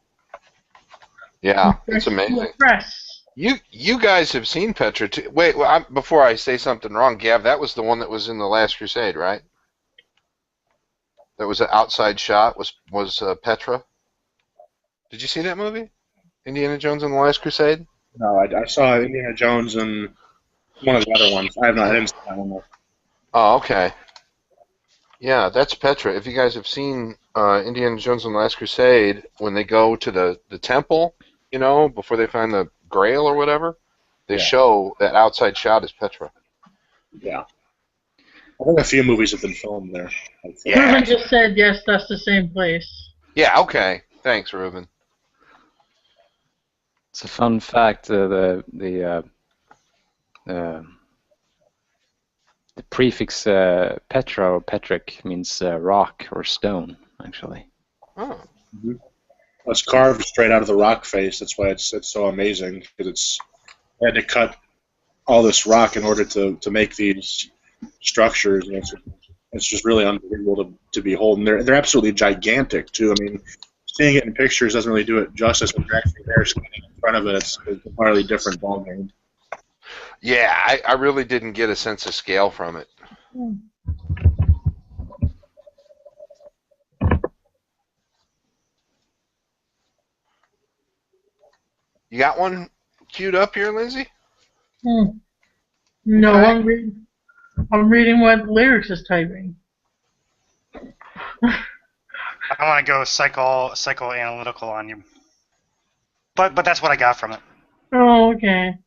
S1: Yeah, it's amazing.
S2: Press.
S1: You guys have seen Petra too. Wait, before I say something wrong, Gav, that was the one that was in the Last Crusade, right? That was an outside shot. Was Petra? Did you see that movie, Indiana Jones and the Last Crusade?
S3: No, I saw Indiana Jones and one of the other ones. I didn't see that one.
S1: Oh, okay. Yeah, that's Petra. If you guys have seen Indiana Jones and the Last Crusade, when they go to the temple, you know, before they find the Grail or whatever, they show that outside shot as Petra.
S3: Yeah. I think a few movies have been filmed there.
S1: Yeah.
S2: Ruben just said, yes, that's the same place.
S1: Yeah, okay. Thanks, Ruben.
S4: It's a fun fact. The prefix Petra or Petric means rock or stone, actually.
S1: Oh.
S3: Mm-hmm. It's carved straight out of the rock face. That's why it's so amazing, because they had to cut all this rock in order to make these structures. And it's just really unbelievable to behold. And they're absolutely gigantic too. I mean, seeing it in pictures doesn't really do it justice. When you're actually there standing in front of it, it's a entirely different ballgame.
S1: Yeah, I really didn't get a sense of scale from it. You got one queued up here, Lindsey?
S2: No,
S1: Okay.
S2: I'm reading what Lyrics is typing.
S6: I want to go psychoanalytical on you, but that's what I got from it.
S2: Oh, okay.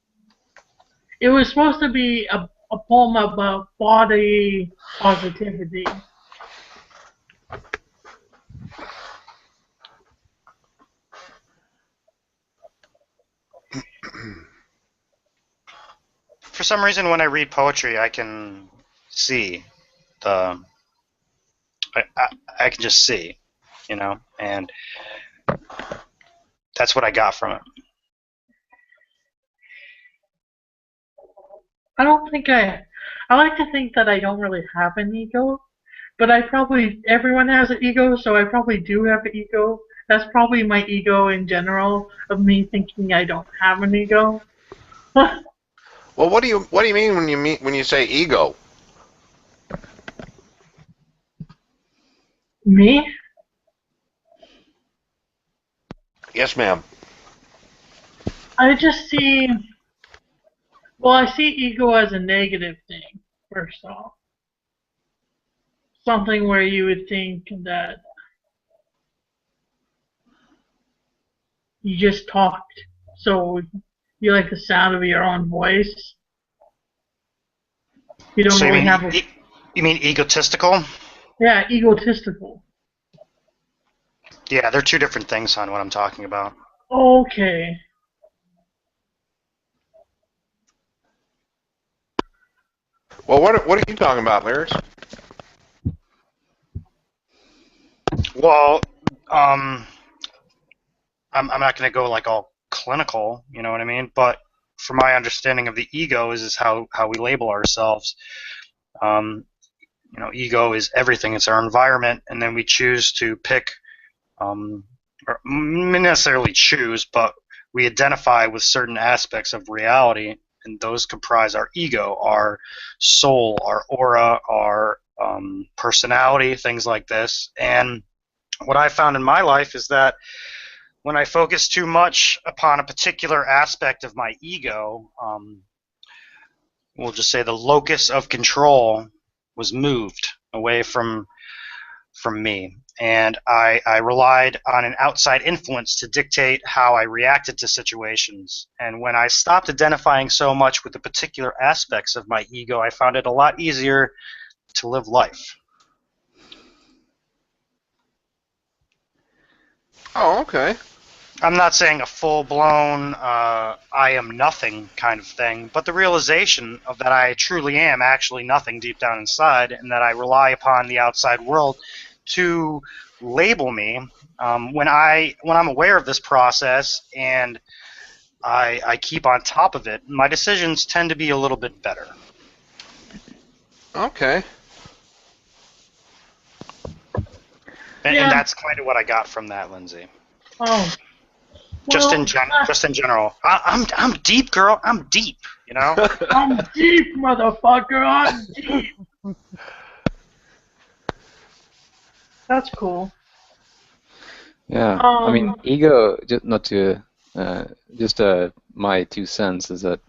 S2: It was supposed to be a poem about body positivity.
S6: For some reason, when I read poetry, I can see the. I can just see, and that's what I got from it.
S2: I don't think I like to think that I don't really have an ego, but everyone has an ego, so I probably do have an ego. That's probably my ego in general, of me thinking I don't have an ego.
S1: Well, what do you mean when you say ego?
S2: Me?
S1: Yes, ma'am.
S2: I just see. Well, I see ego as a negative thing, first off. Something where you would think that you just talked, so you like the sound of your own voice. You don't
S6: So
S2: really have a.
S6: you mean egotistical?
S2: Yeah, egotistical.
S6: Yeah, they're two different things on what I'm talking about.
S2: Okay.
S1: Well, what are you talking about, Lyrics?
S6: Well, I'm not going to go like all clinical, you know what I mean? But from my understanding of the ego is how we label ourselves. Ego is everything. It's our environment, and then we choose to pick, or not necessarily choose, but we identify with certain aspects of reality, and those comprise our ego, our soul, our aura, our personality, things like this. And what I found in my life is that when I focus too much upon a particular aspect of my ego, we'll just say the locus of control was moved away from me, and I relied on an outside influence to dictate how I reacted to situations. And when I stopped identifying so much with the particular aspects of my ego, I found it a lot easier to live life.
S1: Oh, okay.
S6: I'm not saying a full-blown I am nothing kind of thing, but the realization of that I truly am actually nothing deep down inside, and that I rely upon the outside world to label me. When I'm aware of this process and I keep on top of it, my decisions tend to be a little bit better.
S1: Okay.
S6: And
S2: Yeah.
S6: that's kind of what I got from that, Lindsey.
S2: Oh.
S6: Just
S2: Well,
S6: in general. I'm deep, girl. I'm deep.
S2: I'm deep, motherfucker. I'm deep. That's cool.
S4: Yeah, I mean, ego. Just not to just my 2 cents is that,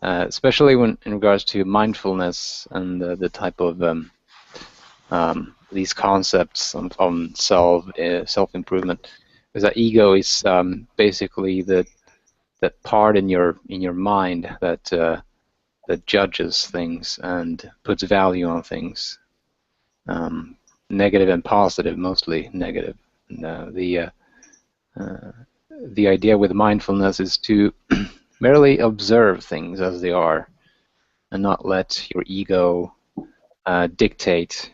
S4: especially when in regards to mindfulness and the type of these concepts on self improvement, is that ego is basically that part in your mind that judges things and puts value on things, negative and positive, mostly negative. And, the idea with mindfulness is to merely observe things as they are and not let your ego dictate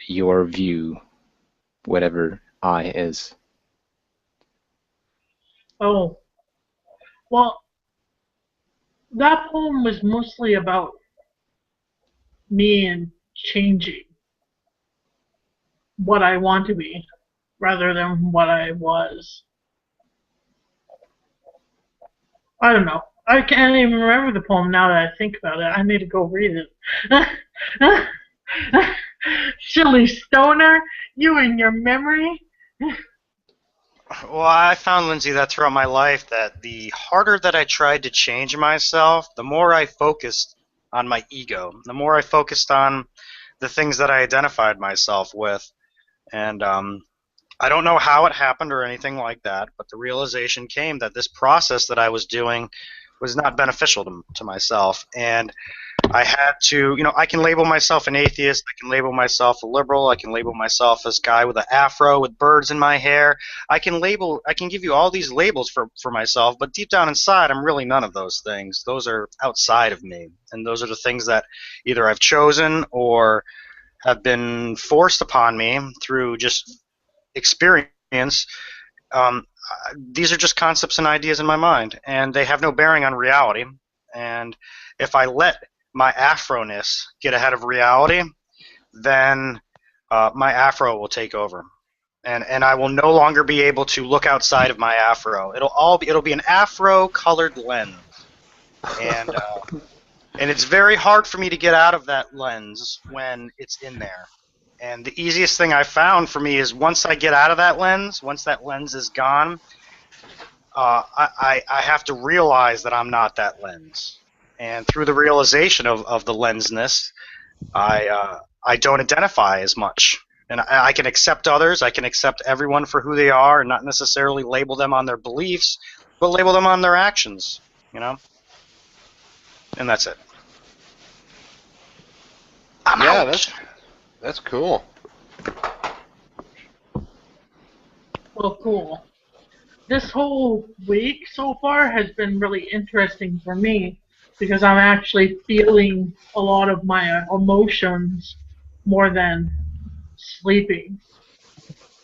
S4: your view, whatever I is.
S2: Oh, well, that poem was mostly about me and changing what I want to be rather than what I was. I don't know. I can't even remember the poem now that I think about it. I need to go read it. Silly stoner, you and your memory.
S6: Well, I found, Lindsay, that throughout my life that the harder that I tried to change myself, the more I focused on my ego, the more I focused on the things that I identified myself with. And I don't know how it happened or anything like that, but the realization came that this process that I was doing was not beneficial to myself. And I had to, I can label myself an atheist, I can label myself a liberal, I can label myself as a guy with an afro with birds in my hair. I can give you all these labels for myself, but deep down inside, I'm really none of those things. Those are outside of me, and those are the things that either I've chosen or have been forced upon me through just experience. These are just concepts and ideas in my mind, and they have no bearing on reality. And if I let my afro-ness get ahead of reality, then my afro will take over, and I will no longer be able to look outside of my afro. It'll be an afro-colored lens, and and it's very hard for me to get out of that lens when it's in there. And the easiest thing I found for me is once I get out of that lens, once that lens is gone, I have to realize that I'm not that lens. And through the realization of the lensness, I don't identify as much. And I can accept others, I can accept everyone for who they are and not necessarily label them on their beliefs, but label them on their actions, And that's it. I'm
S1: Yeah,
S6: out.
S1: that's cool.
S2: Well, cool. This whole week so far has been really interesting for me because I'm actually feeling a lot of my emotions more than sleeping.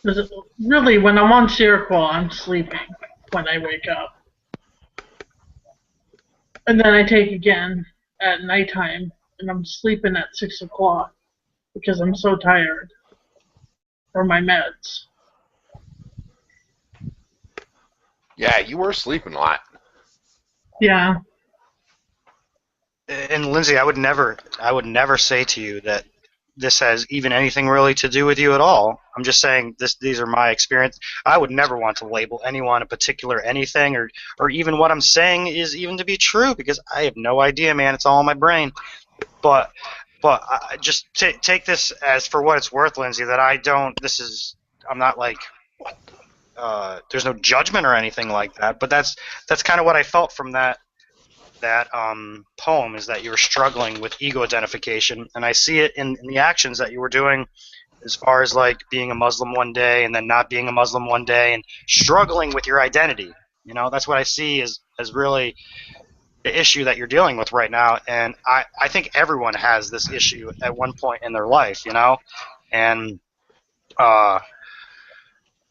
S2: Because really, when I'm on Seroquel, I'm sleeping when I wake up. And then I take again at nighttime, and I'm sleeping at 6 o'clock because I'm so tired from my meds.
S1: Yeah, you were sleeping a lot.
S2: Yeah.
S6: And Lindsay, I would never say to you that this has even anything really to do with you at all. I'm just saying these are my experience. I would never want to label anyone a particular anything or even what I'm saying is even to be true because I have no idea, man. It's all in my brain. But I just take this as for what it's worth, Lindsay. That I'm not like there's no judgment or anything like that. But that's kind of what I felt from that poem is that you were struggling with ego identification, and I see it in the actions that you were doing as far as like being a Muslim one day and then not being a Muslim one day and struggling with your identity. That's what I see as really the issue that you're dealing with right now, and I think everyone has this issue at one point in their life, and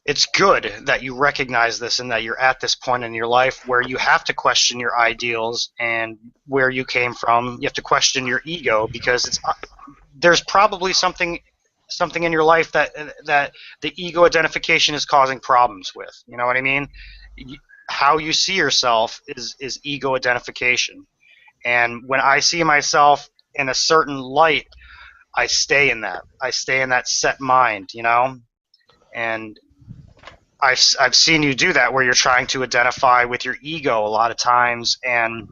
S6: it's good that you recognize this and that you're at this point in your life where you have to question your ideals and where you came from. You have to question your ego because there's probably something in your life that the ego identification is causing problems with. You know what I mean? How you see yourself is ego identification. And when I see myself in a certain light, I stay in that. I stay in that set mind, And I've seen you do that where you're trying to identify with your ego a lot of times, and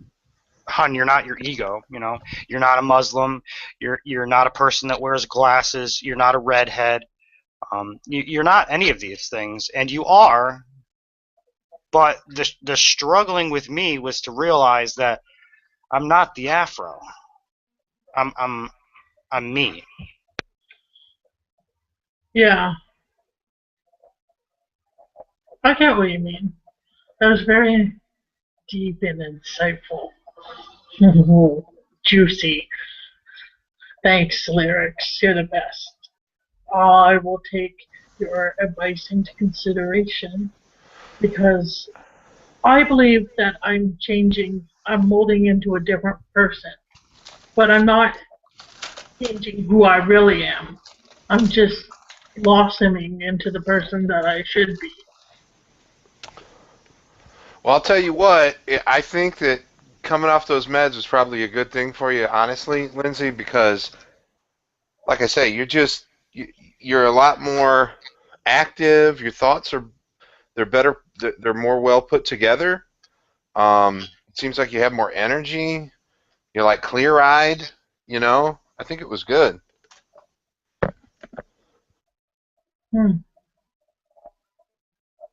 S6: hun, you're not your ego. You're not a Muslim. You're not a person that wears glasses. You're not a redhead. You're not any of these things, and you are. But the struggling with me was to realize that I'm not the Afro. I'm me.
S2: Yeah. I get what you mean. That was very deep and insightful. Juicy. Thanks, lyrics. You're the best. I will take your advice into consideration because I believe that I'm changing, I'm molding into a different person, but I'm not changing who I really am. I'm just blossoming into the person that I should be.
S1: Well, I'll tell you what. I think that coming off those meds was probably a good thing for you, honestly, Lindsay, because, like I say, you're a lot more active. Your thoughts are they're better. They're more well put together. It seems like you have more energy. You're like clear-eyed. I think it was good.
S2: Hmm.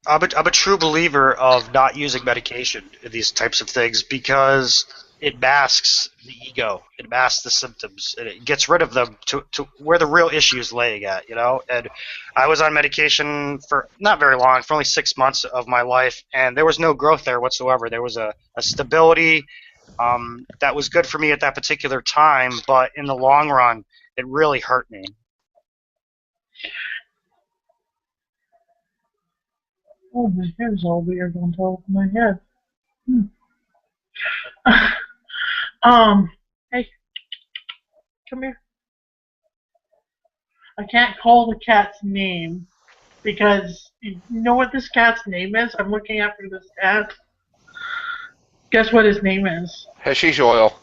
S6: I'm a true believer of not using medication in these types of things because it masks the ego, it masks the symptoms, and it gets rid of them to where the real issue is laying at, And I was on medication for not very long, for only 6 months of my life, and there was no growth there whatsoever. There was a stability that was good for me at that particular time, but in the long run, it really hurt me.
S2: Oh, my hair's all weird on top of my head. Hey, come here. I can't call the cat's name because you know what this cat's name is? I'm looking after this cat. Guess what his name is?
S1: Hashish oil.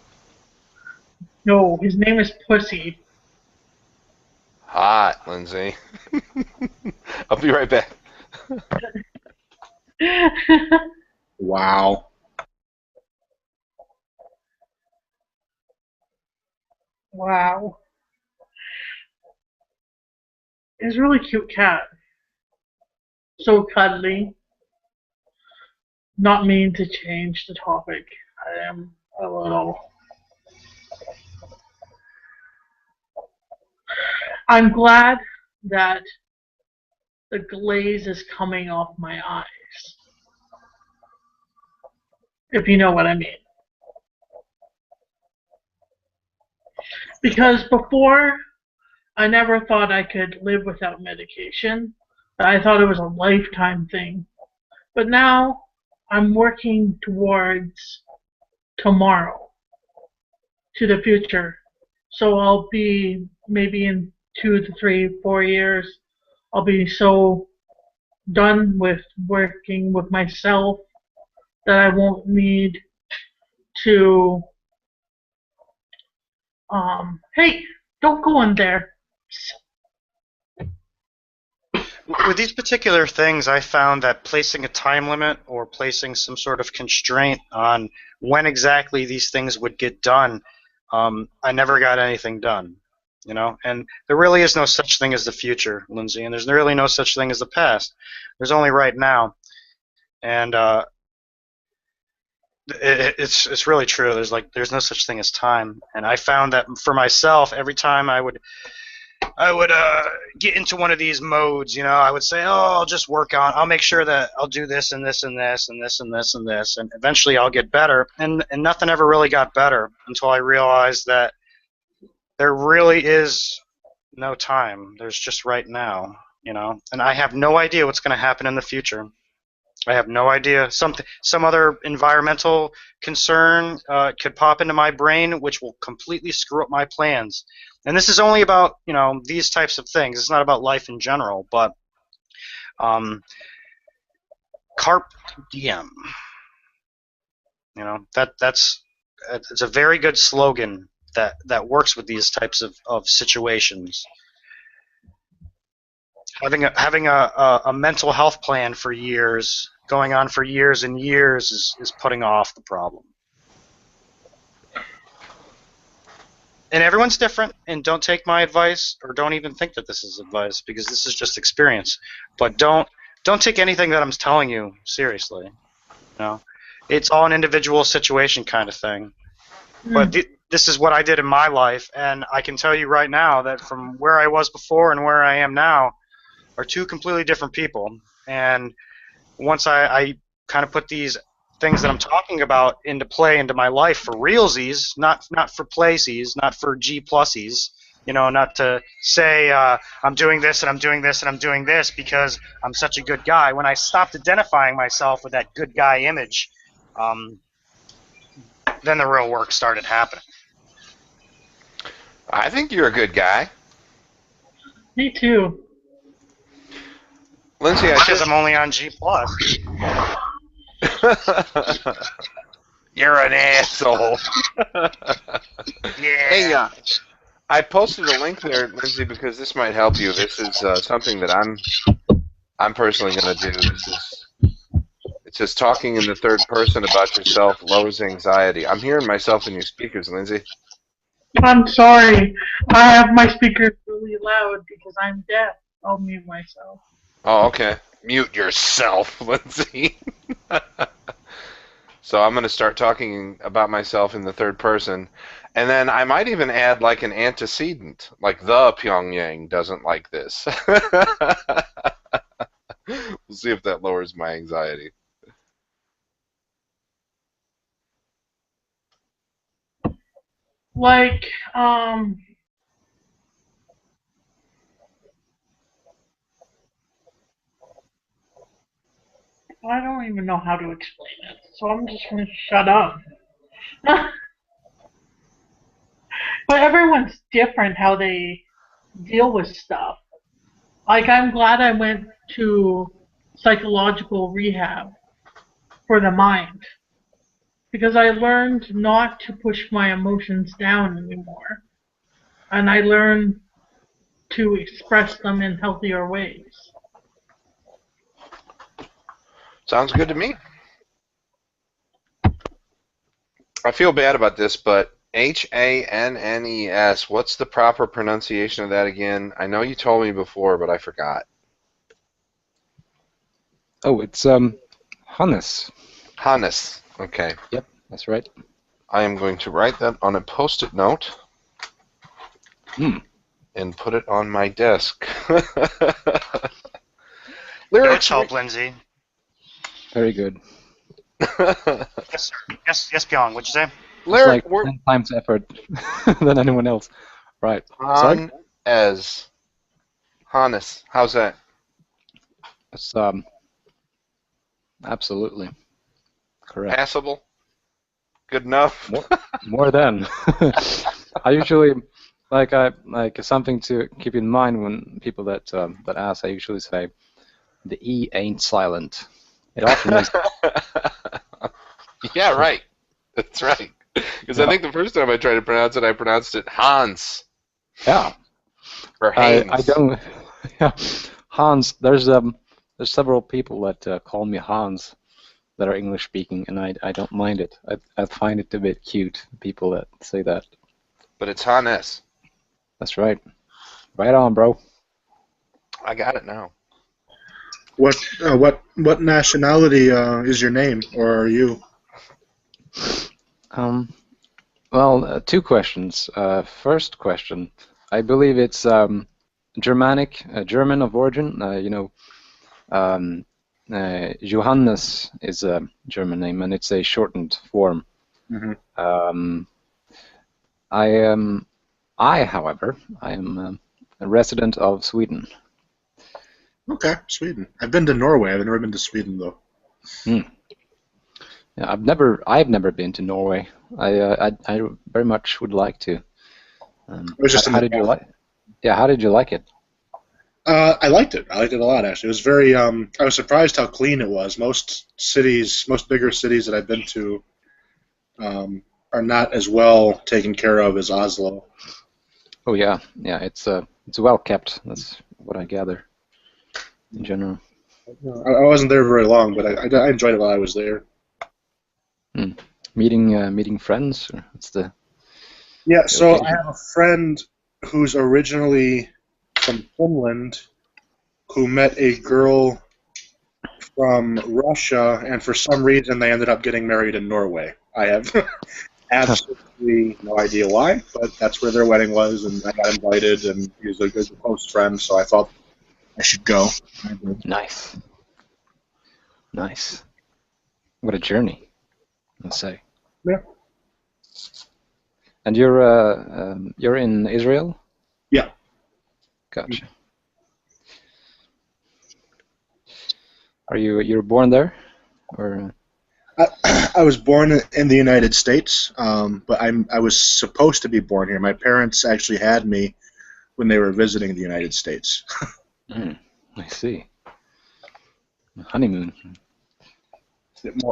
S2: No, his name is Pussy.
S1: Hot, Lindsay. I'll be right back.
S3: Wow.
S2: Wow. He's a really cute cat. So cuddly. Not mean to change the topic. I am a little. I'm glad that the glaze is coming off my eyes. If you know what I mean. Because before, I never thought I could live without medication. I thought it was a lifetime thing. But now, I'm working towards tomorrow, to the future. So I'll be, maybe in 2 to 3, 4 years, I'll be so done with working with myself that I won't need to, hey, don't go in there.
S6: With these particular things, I found that placing a time limit or placing some sort of constraint on when exactly these things would get done, I never got anything done. And there really is no such thing as the future, Lindsay, and there's really no such thing as the past. There's only right now, and it's really true. There's no such thing as time, and I found that for myself, every time I would get into one of these modes, I would say, oh, I'll make sure that I'll do this and this and this and this and this and this, and eventually I'll get better. And nothing ever really got better until I realized that there really is no time. There's just right now, and I have no idea what's going to happen in the future. I have no idea. Some other environmental concern could pop into my brain, which will completely screw up my plans. And this is only about these types of things. It's not about life in general. But carpe diem. That's it's a very good slogan that works with these types of situations. Having a mental health plan for years, going on for years and years, is putting off the problem. And everyone's different, and don't take my advice, or don't even think that this is advice, because this is just experience. But don't take anything that I'm telling you seriously. It's all an individual situation kind of thing. But this is what I did in my life, and I can tell you right now that from where I was before and where I am now are two completely different people. And once I kind of put these things that I'm talking about into play into my life for realsies, not for playsies, not for G plusies, not to say I'm doing this and I'm doing this and I'm doing this because I'm such a good guy. When I stopped identifying myself with that good guy image, then the real work started happening.
S1: I think you're a good guy.
S2: Me too.
S1: Lindsay,
S6: Because I'm only on G+.
S1: You're an asshole.
S6: Yeah.
S1: Hey, I posted a link there, Lindsay, because this might help you. This is something that I'm personally going to do. It says talking in the third person about yourself lowers anxiety. I'm hearing myself in your speakers, Lindsay.
S2: I'm sorry. I have my speakers really loud because I'm deaf. I'll mute myself.
S1: Oh, okay. Mute yourself, Lindsay. So I'm going to start talking about myself in the third person. And then I might even add like an antecedent, like the Pyongyang doesn't like this. We'll see if that lowers my anxiety.
S2: Like, I don't even know how to explain it, so I'm just gonna shut up. But everyone's different how they deal with stuff. Like, I'm glad I went to psychological rehab for the mind because I learned not to push my emotions down anymore. And I learned to express them in healthier ways.
S1: Sounds good to me. I feel bad about this, but Hannes, what's the proper pronunciation of that again? I know you told me before, but I forgot.
S4: Oh, it's Hannes.
S1: Hannes. Okay.
S4: Yep, that's right.
S1: I am going to write that on a post-it note and put it on my desk.
S6: Lyrics help, Lindsay.
S4: Very good.
S6: Yes, sir. Yes, Pyong. What'd you say?
S4: It's like 10 times effort than anyone else. Right.
S1: Hannes. How's that?
S4: It's absolutely correct.
S1: Passable? Good enough?
S4: More than. I usually like something to keep in mind when people that ask. I usually say the E ain't silent. It often is.
S1: Yeah, right. That's right. Because I think the first time I tried to pronounce it, I pronounced it Hans.
S4: Yeah.
S1: Or Haynes.
S4: I don't. Yeah. Hans. There's several people that call me Hans that are English speaking, and I don't mind it. I find it a bit cute. People that say that.
S1: But it's Hannes.
S4: That's right. Right on, bro.
S1: I got it now.
S3: What nationality is your name, or are you?
S4: Well, two questions. First question, I believe it's Germanic, German of origin. Johannes is a German name, and it's a shortened form.
S3: Mm-hmm.
S4: However, I am a resident of Sweden.
S3: Okay, Sweden. I've been to Norway. I've never been to Sweden though.
S4: Yeah, I've never been to Norway. I very much would like to. How did you like? Yeah, how did you like it?
S3: I liked it. I liked it a lot, actually. It was very. I was surprised how clean it was. Most bigger cities that I've been to, are not as well taken care of as Oslo.
S4: Oh yeah, it's well kept. That's what I gather. In general.
S3: I wasn't there very long, but I enjoyed it while I was there.
S4: Meeting friends? Or what's the?
S3: Yeah, so I have a friend who's originally from Finland who met a girl from Russia, and for some reason they ended up getting married in Norway. I have absolutely no idea why, but that's where their wedding was, and I got invited, and he was a good close friend, so I thought I should go.
S4: Nice. What a journey, let's say.
S3: Yeah.
S4: And you're in Israel? Gotcha. Are you were born there, or?
S3: I was born in the United States, but I was supposed to be born here. My parents actually had me when they were visiting the United States.
S4: I see. Honeymoon.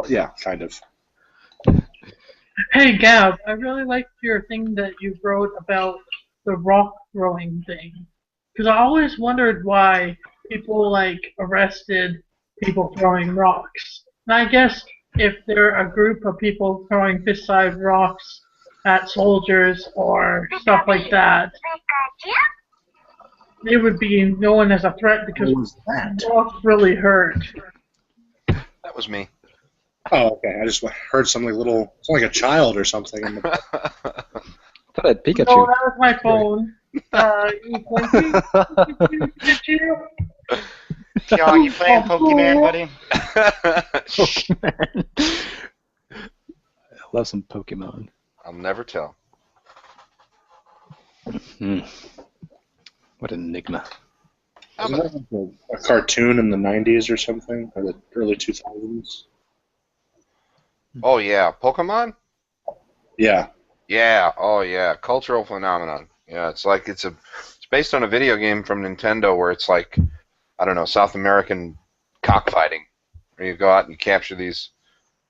S3: Yeah, kind of.
S2: Hey Gab, I really liked your thing that you wrote about the rock throwing thing. Because I always wondered why people like arrested people throwing rocks. And I guess if they're a group of people throwing fist-sized rocks at soldiers or stuff like that, they would be known as a threat because
S3: What was that?
S2: rocks really hurt.
S1: That was me.
S3: Oh, okay. I just heard something little, sound like a child or something.
S4: I thought I had Pikachu.
S2: No, that was my phone. Pikachu?
S6: Yo, you playing Pokemon, buddy?
S4: I love some Pokemon.
S1: I'll never tell.
S4: What an enigma.
S3: Wasn't that like a cartoon in the 90s or something? Or the early 2000s?
S1: Oh yeah, Pokemon.
S3: Yeah.
S1: Yeah. Oh yeah, cultural phenomenon. Yeah, it's based on a video game from Nintendo where it's like, I don't know, South American cockfighting, where you go out and you capture these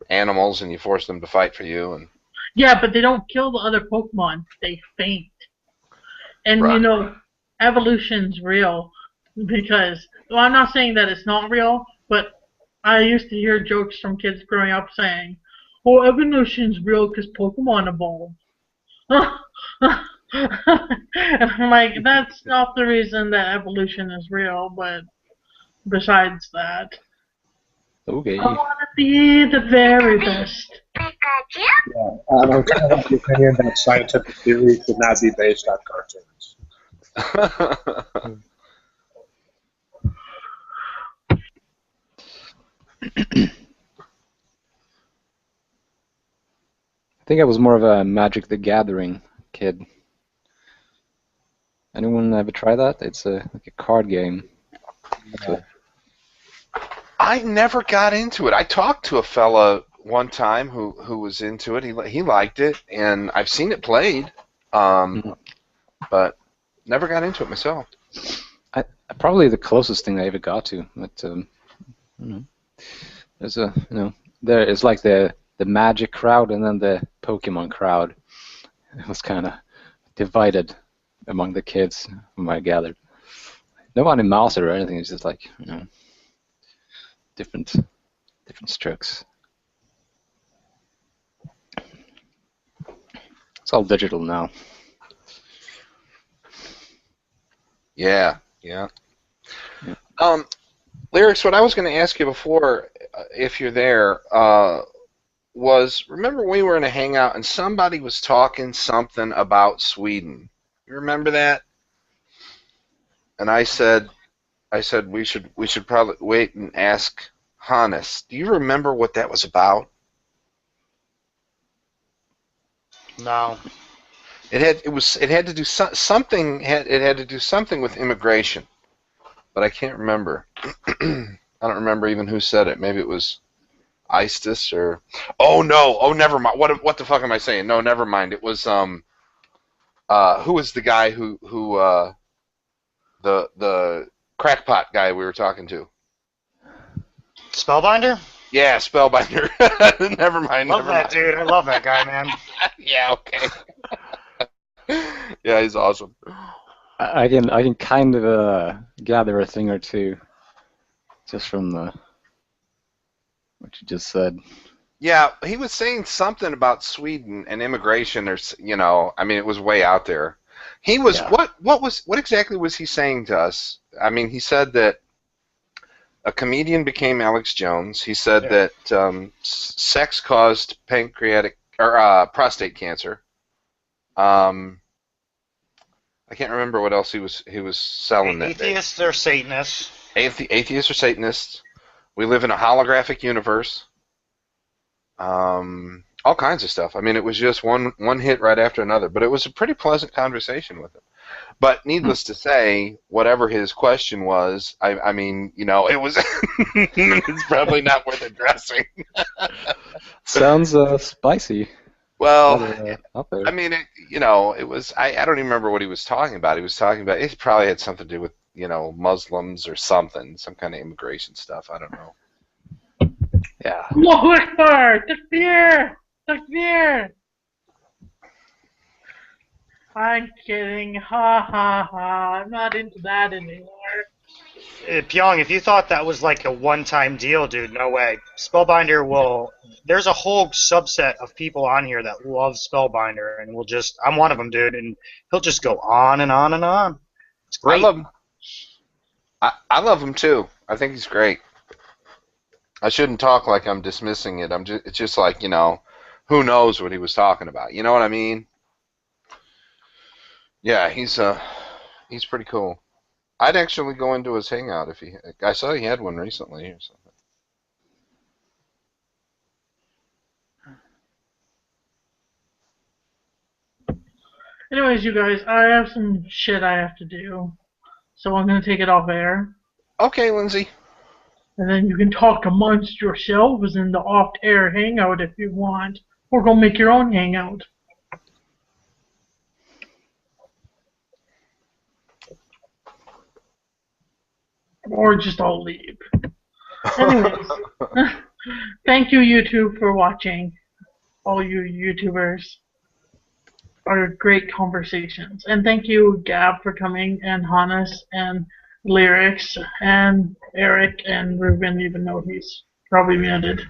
S1: animals and you force them to fight for you. And
S2: Yeah, but they don't kill the other Pokemon. They faint. And
S1: Right.
S2: you know, evolution's real because, well, I'm not saying that it's not real, but I used to hear jokes from kids growing up saying, "Oh, evolution's real because Pokemon evolved." And I'm like, that's not the reason that evolution is real, but besides that,
S4: Okay.
S2: I want to be the very best.
S3: I'm kind of of the opinion that scientific theory should not be based on cartoons.
S4: I think I was more of a Magic the Gathering kid. Anyone ever try that? It's like a card game. So,
S1: I never got into it. I talked to a fella one time who was into it. He liked it, and I've seen it played, but never got into it myself.
S4: probably the closest thing I ever got to. But there's there is like the Magic crowd and then the Pokemon crowd. It was kind of divided among the kids, from what I gathered. Nobody moused it or anything. It's just like different strokes. It's all digital now.
S1: Yeah. Lyrics, what I was going to ask you before, if you're there, was, remember we were in a hangout and somebody was talking something about Sweden. You remember that? And I said we should probably wait and ask Hannes. Do you remember what that was about?
S6: No.
S1: It had to do something. It had to do something with immigration, but I can't remember. I don't remember even who said it. Maybe it was Istis or. Oh no! Oh, never mind. What the fuck am I saying? No, never mind. It was who was the guy who the crackpot guy we were talking to?
S6: Spellbinder?
S1: Yeah, Spellbinder. Never mind.
S6: Love
S1: never
S6: that
S1: mind.
S6: dude. I love that guy, man.
S1: Yeah. Okay. Yeah, he's awesome.
S4: I can kind of gather a thing or two just from what you just said.
S1: Yeah, he was saying something about Sweden and immigration, or I mean, it was way out there. He was what exactly was he saying to us? I mean, he said that a comedian became Alex Jones. He said that sex caused pancreatic or prostate cancer. I can't remember what else he was selling that day.
S6: Atheists or Satanists?
S1: Atheists or Satanists. We live in a holographic universe. All kinds of stuff. I mean, it was just one hit right after another, but it was a pretty pleasant conversation with him. But needless to say, whatever his question was, I mean, you know, it was it's probably not worth addressing.
S4: Sounds spicy.
S1: Well,
S4: Rather, up there.
S1: I mean, you know, it was. I don't even remember what he was talking about. He was talking about it probably had something to do with, you know, Muslims or something, some kind of immigration stuff. I don't know.
S4: Yeah.
S2: Allahu Akbar! Takbir! Takbir! I'm kidding. Ha ha ha. I'm not into that anymore.
S6: Pyong, if you thought that was like a one-time deal, dude, no way. Spellbinder will. There's a whole subset of people on here that love Spellbinder, and will just. I'm one of them, dude, and he'll just go on and on and on. It's
S1: I
S6: great.
S1: love him. I love him too. I think he's great. I shouldn't talk like I'm dismissing it. It's just like, you know, who knows what he was talking about. You know what I mean? Yeah, he's pretty cool. I'd actually go into his hangout if I saw he had one recently or something.
S2: Anyways, you guys, I have some shit I have to do. So I'm going to take it off air.
S1: Okay, Lindsay.
S2: And then you can talk amongst yourselves in the off-air hangout if you want. Or go make your own hangout. Or just all leave. Anyways, thank you, YouTube, for watching. All you YouTubers. Are great conversations. And thank you, Gab, for coming, and Hannes, and Lyrics, and Eric, and Ruben, even though he's probably muted.